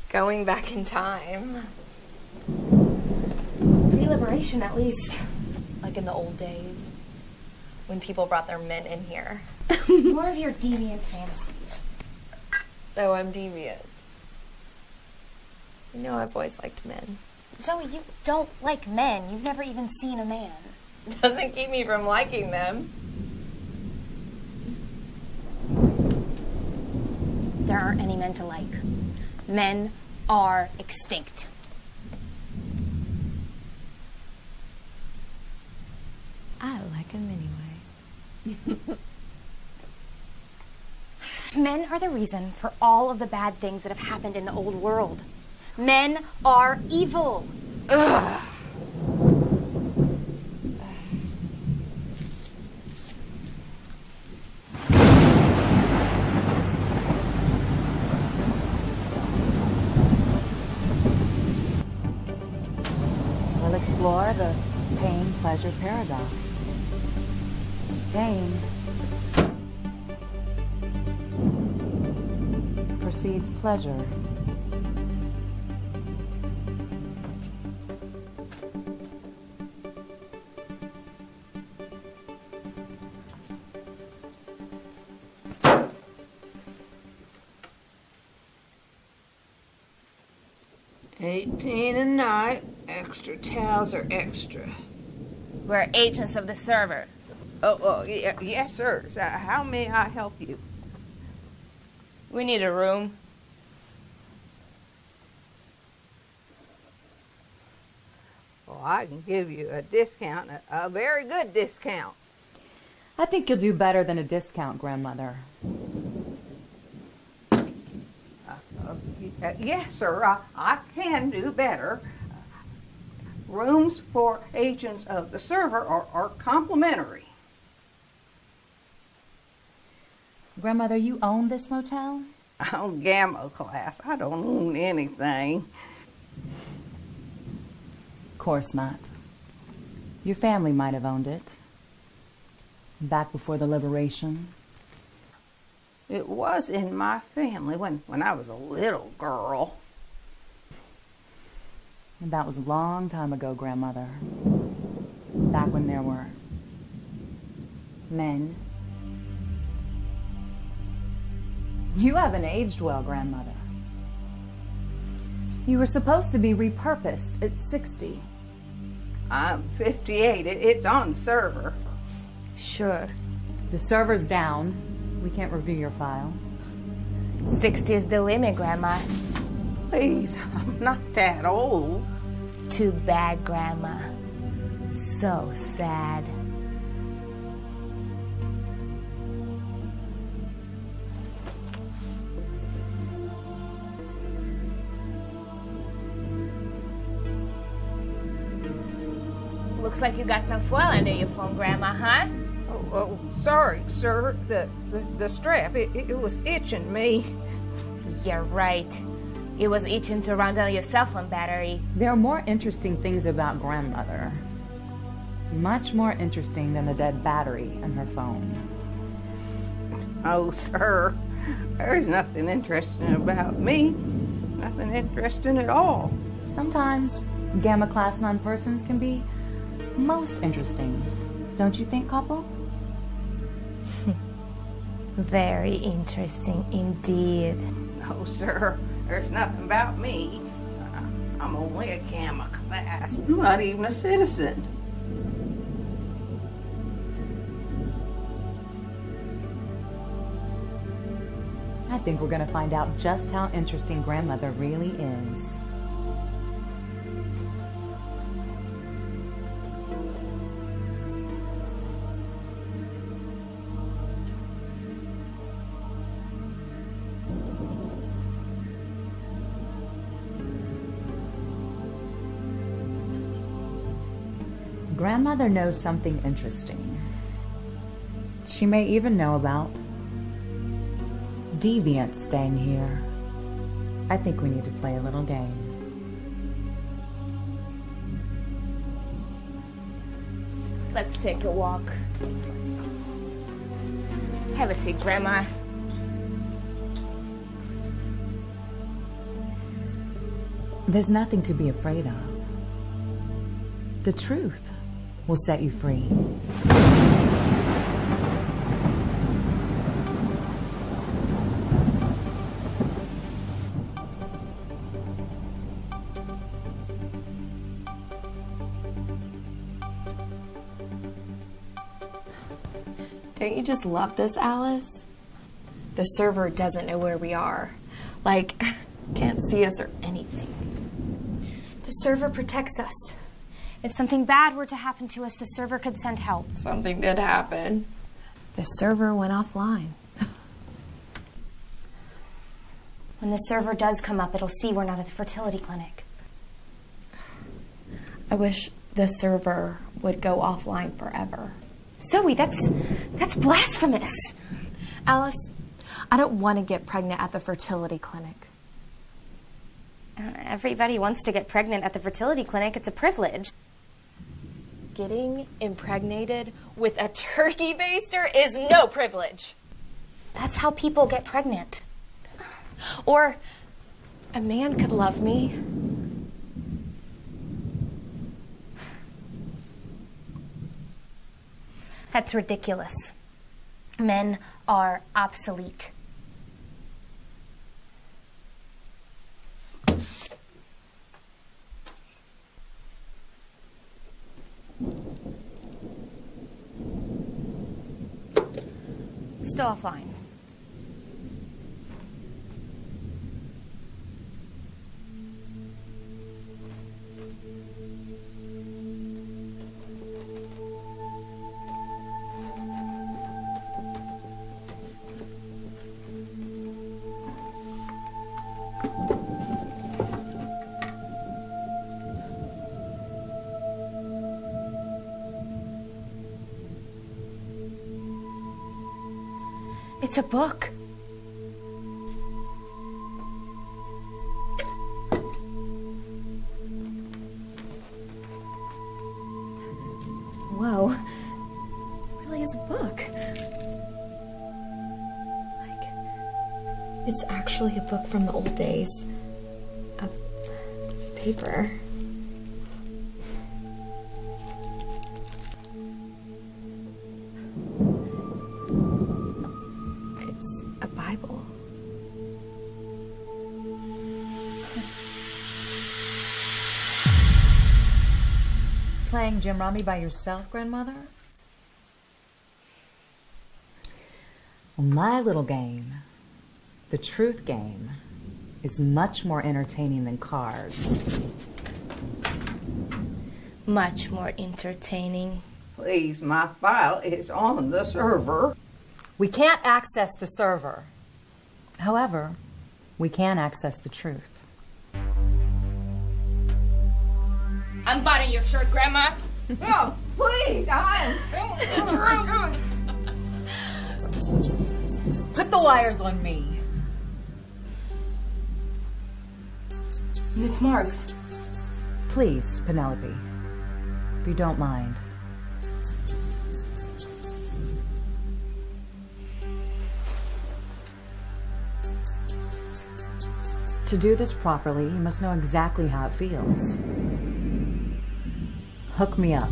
going back in time. Pre-liberation, at least. Like in the old days, when people brought their men in here. More of your deviant fantasies. So I'm deviant. You know I've always liked men. Zoe, you don't like men. You've never even seen a man. Doesn't keep me from liking them. There aren't any men to like. Men are extinct. I like them anyway. Men are the reason for all of the bad things that have happened in the old world. Men are evil. Ugh. explore the pain-pleasure paradox. Pain precedes pleasure. $18 a night. Extra towels are extra. We're agents of the server. Oh, yes, sir. How may I help you? We need a room. Well, I can give you a discount, a very good discount. I think you'll do better than a discount, Grandmother. Yes, sir, I can do better. Rooms for agents of the server are complimentary. Grandmother, you own this motel? I own Gamma class. I don't own anything. Of course not. Your family might have owned it. Back before the liberation. It was in my family when I was a little girl. And that was a long time ago, Grandmother. Back when there were men. You haven't aged well, Grandmother. You were supposed to be repurposed at 60. I'm 58. It's on the server. Sure. The server's down. We can't review your file. 60 is the limit, Grandma. Please, I'm not that old. Too bad, Grandma. So sad. Looks like you got some foil under your phone, Grandma, huh? Oh, sorry, sir. The strap, it was itching me. You're right. It was itching to run down your cell phone battery. There are more interesting things about Grandmother. Much more interesting than the dead battery in her phone. Oh, sir. There's nothing interesting about me. Nothing interesting at all. Sometimes Gamma Class 9 persons can be most interesting. Don't you think, couple? Very interesting indeed. No, sir. There's nothing about me. I'm only a Gamma class. I'm not even a citizen. I think we're going to find out just how interesting Grandmother really is. Grandmother knows something interesting. She may even know about deviants staying here. I think we need to play a little game. Let's take a walk. Have a seat, Grandma. There's nothing to be afraid of. The truth will set you free. Don't you just love this, Alice? The server doesn't know where we are. Like, can't see us or anything. The server protects us. If something bad were to happen to us, the server could send help. Something did happen. The server went offline. When the server does come up, it'll see we're not at the fertility clinic. I wish the server would go offline forever. Zoe, that's blasphemous. Alice, I don't want to get pregnant at the fertility clinic. Everybody wants to get pregnant at the fertility clinic. It's a privilege. getting impregnated with a turkey baster is no privilege. That's how people get pregnant. Or a man could love me. That's ridiculous. Men are obsolete. Still offline. It's a book. Whoa. It really is a book. It's actually a book from the old days. Of paper. It's a Bible. Playing Jim Rummy by yourself, Grandmother? Well, my little game, the truth game, is much more entertaining than cards. Much more entertaining. Please, my file is on the server. We can't access the server. However, we can access the truth. Unbutton your shirt, Grandma. No, please, I am Put the wires on me. Miss Marks. Please, Penelope, if you don't mind. To do this properly, you must know exactly how it feels. Hook me up.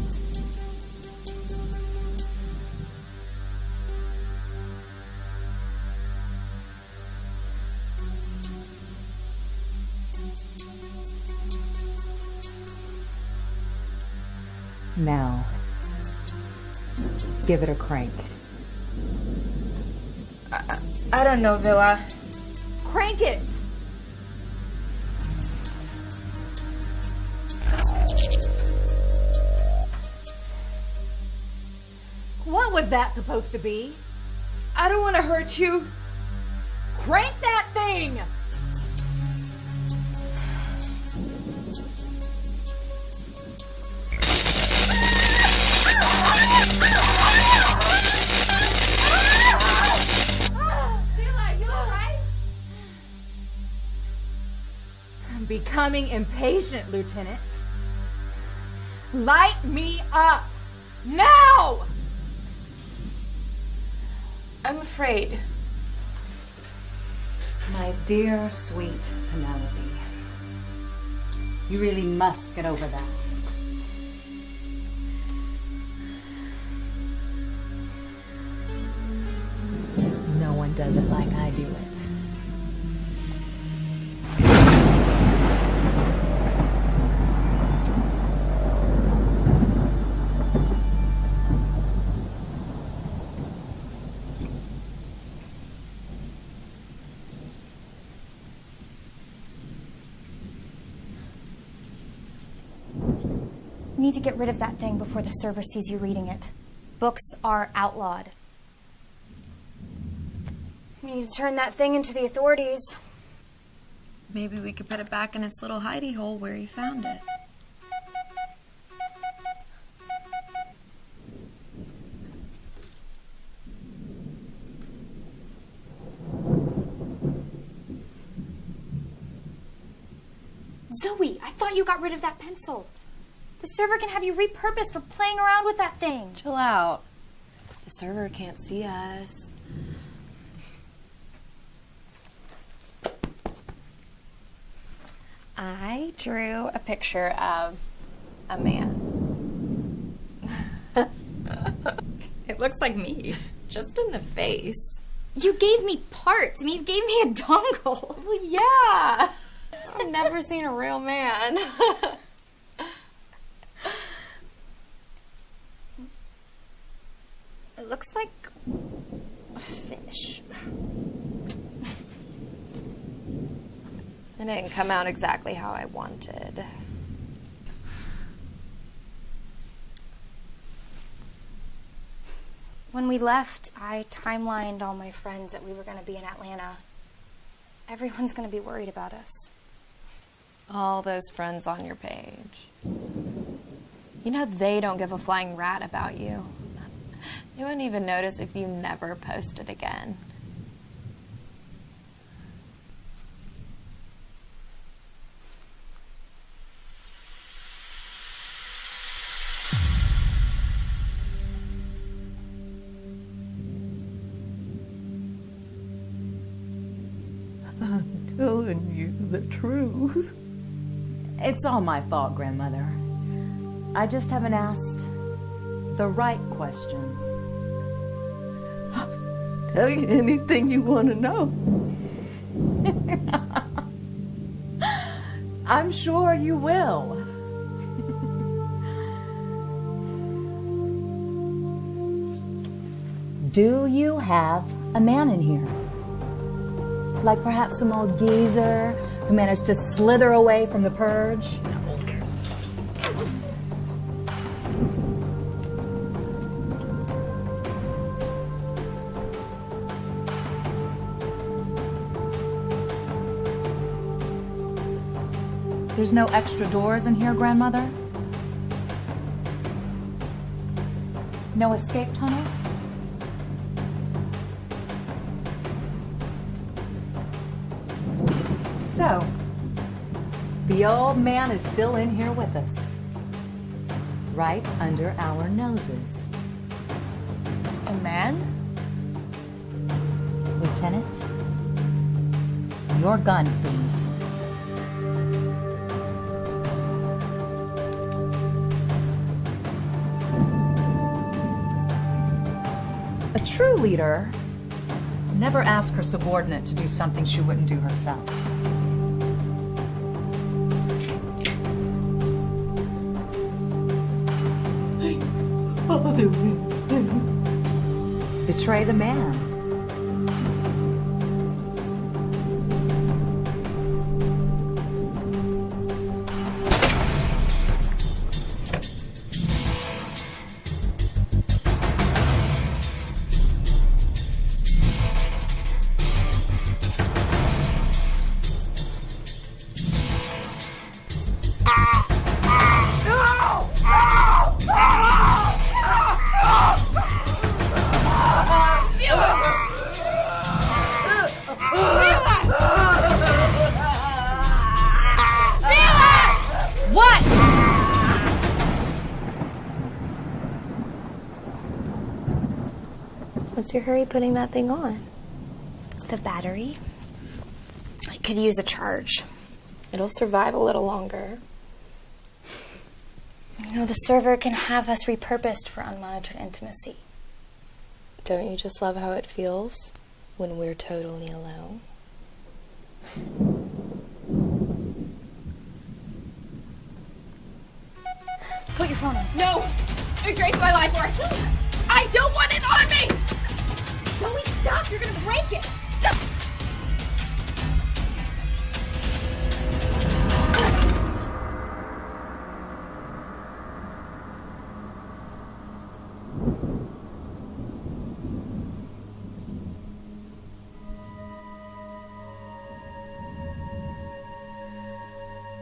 Now, give it a crank. I don't know, Villa. Crank it! What was that supposed to be? I don't want to hurt you. Crank that thing! I'm becoming impatient, Lieutenant. Light me up! Now! I'm afraid. My dear, sweet Penelope, you really must get over that. No one does it like I do it. You need to get rid of that thing before the server sees you reading it. Books are outlawed. We need to turn that thing into the authorities. Maybe we could put it back in its little hidey hole where you found it. Zoe, I thought you got rid of that pencil. The The server can have you repurposed for playing around with that thing. Chill out. The server can't see us. I drew a picture of a man. It looks like me, just in the face. You gave me parts. I mean, you gave me a dongle. Well, yeah. I've never seen a real man. It looks like a fish. It didn't come out exactly how I wanted. When we left, I timelined all my friends that we were going to be in Atlanta. Everyone's going to be worried about us. All those friends on your page. You know they don't give a flying rat about you. They wouldn't even notice if you never posted again. I'm telling you the truth. It's all my fault, Grandmother. I just haven't asked the right questions. I'll tell you anything you want to know. I'm sure you will. Do you have a man in here? Like perhaps some old geezer who managed to slither away from the purge? There's no extra doors in here, Grandmother? No escape tunnels? So, the old man is still in here with us. Right under our noses. A man? Lieutenant, your gun, please. A true leader never asks her subordinate to do something she wouldn't do herself. Betray the man. What's your hurry putting that thing on? The battery. I could use a charge. It'll survive a little longer. You know, the server can have us repurposed for unmonitored intimacy. Don't you just love how it feels when we're totally alone? Put your phone on. No! It drains my life force! I don't want it on me! Zoe, stop! You're gonna break it!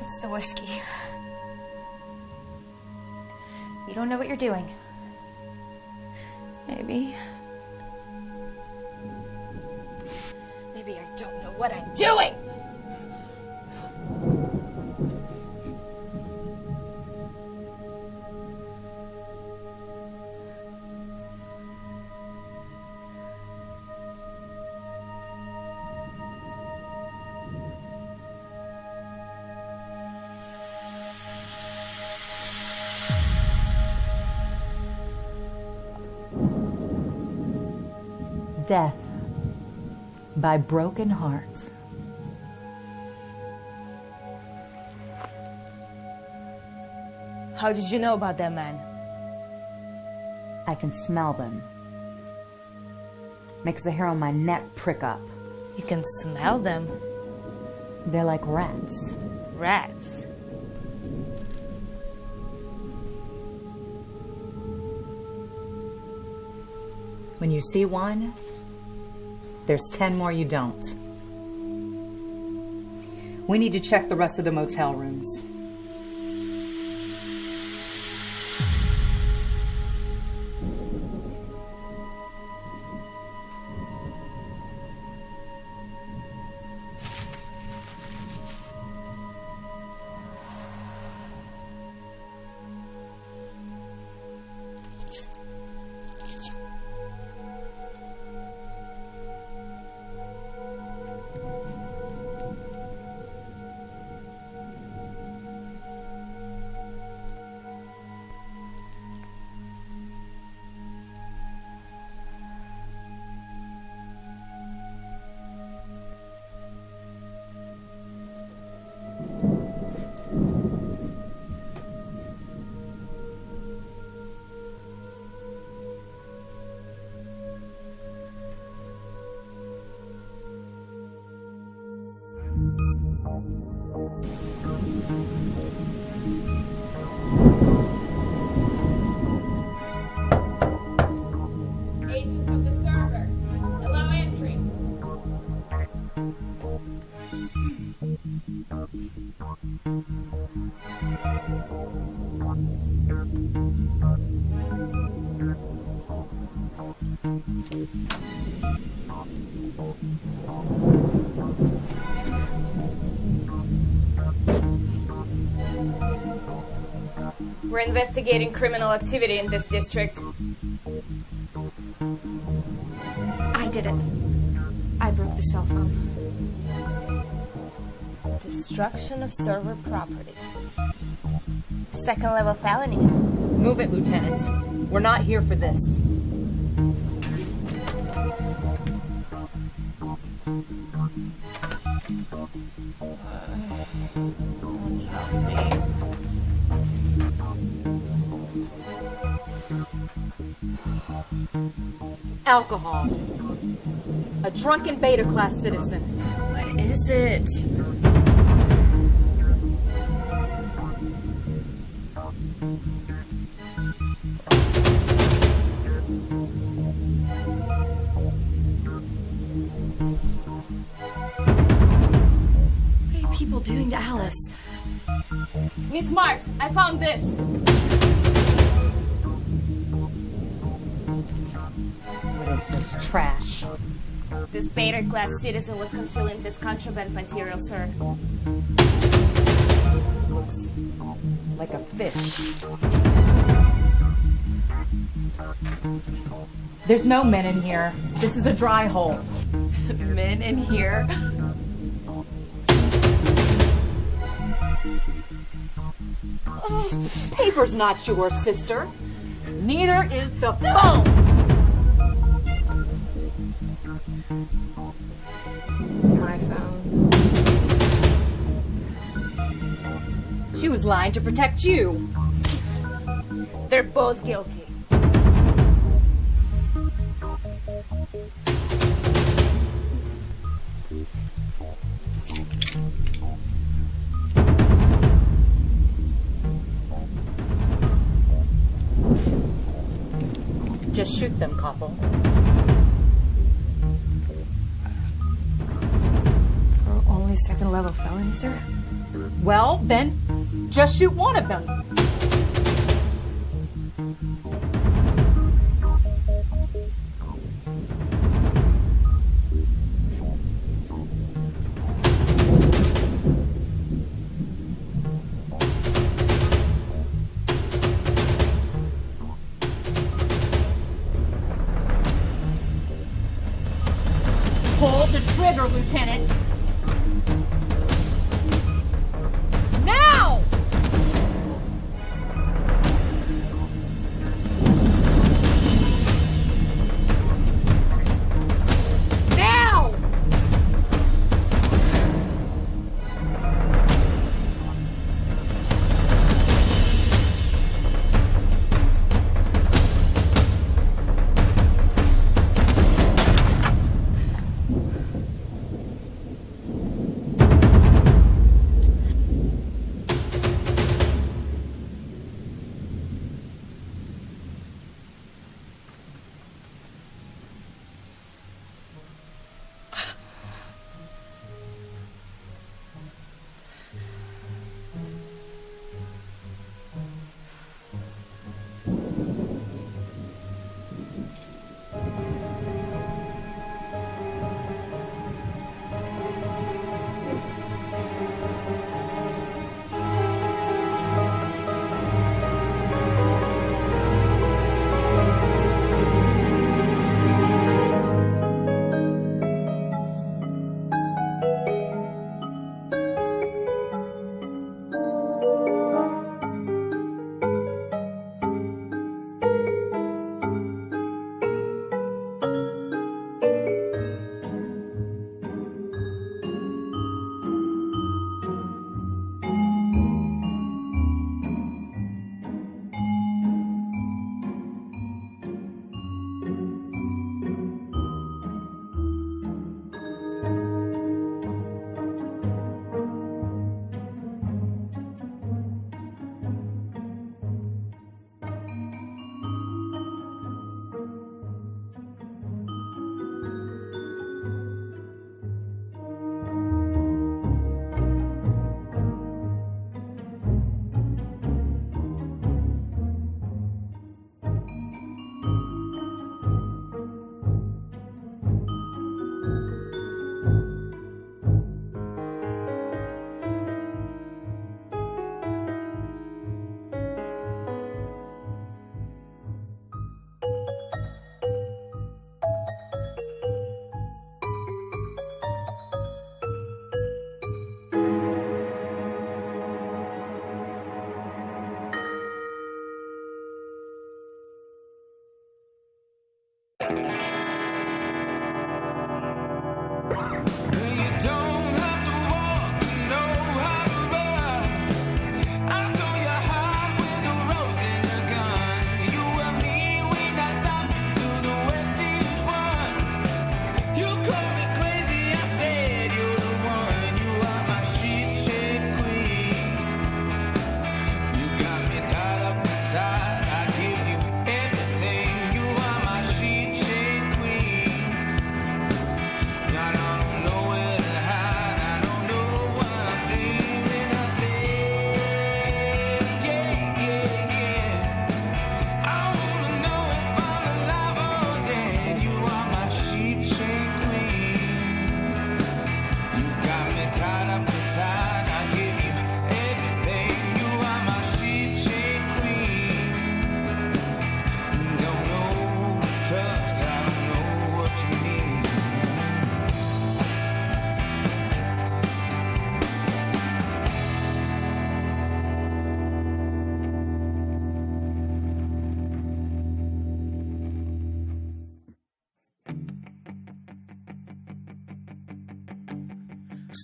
It's the whiskey. You don't know what you're doing. Maybe. Maybe I don't know what I'm doing! Death by broken hearts. How did you know about that man? I can smell them. Makes the hair on my neck prick up. You can smell them? They're like rats. Rats? When you see one, there's 10 more you don't. We need to check the rest of the motel rooms. We're investigating criminal activity in this district. I did it. I broke the cell phone. Destruction of server property. Second-level felony. Move it, Lieutenant. We're not here for this. Alcohol. A drunken beta class citizen. What is it? What are people doing to Alice? Miss Marks, I found this. What is this trash? This beta class citizen was concealing this contraband material, sir. Looks like a fish. There's no men in here. This is a dry hole. Men in here? Paper's not yours, sister. Neither is the phone. It's my phone. She was lying to protect you. They're both guilty. Just shoot them, couple. For only second-level felony, sir? Well, then, just shoot one of them. Pull the trigger, Lieutenant. Now!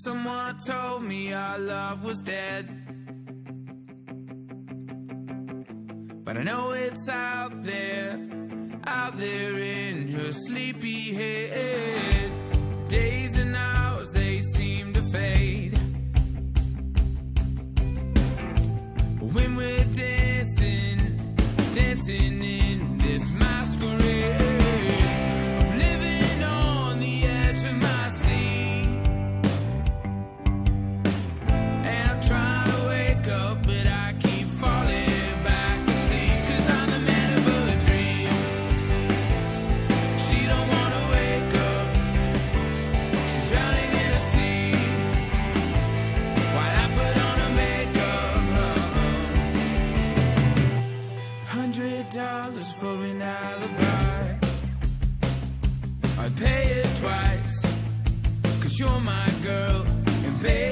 Someone told me our love was dead, but I know it's out there in her sleepy head. Days and hours, they seem to fade when we're dancing in this masquerade. I'm living on the edge of my seat, and I'm trying to wake up, but I keep falling back asleep. 'Cause I'm the man of her dreams. She don't wanna wake up, she's drowning in a sea while I put on her makeup. $100 for an alibi, I pay it twice, 'cause you're my girl, and baby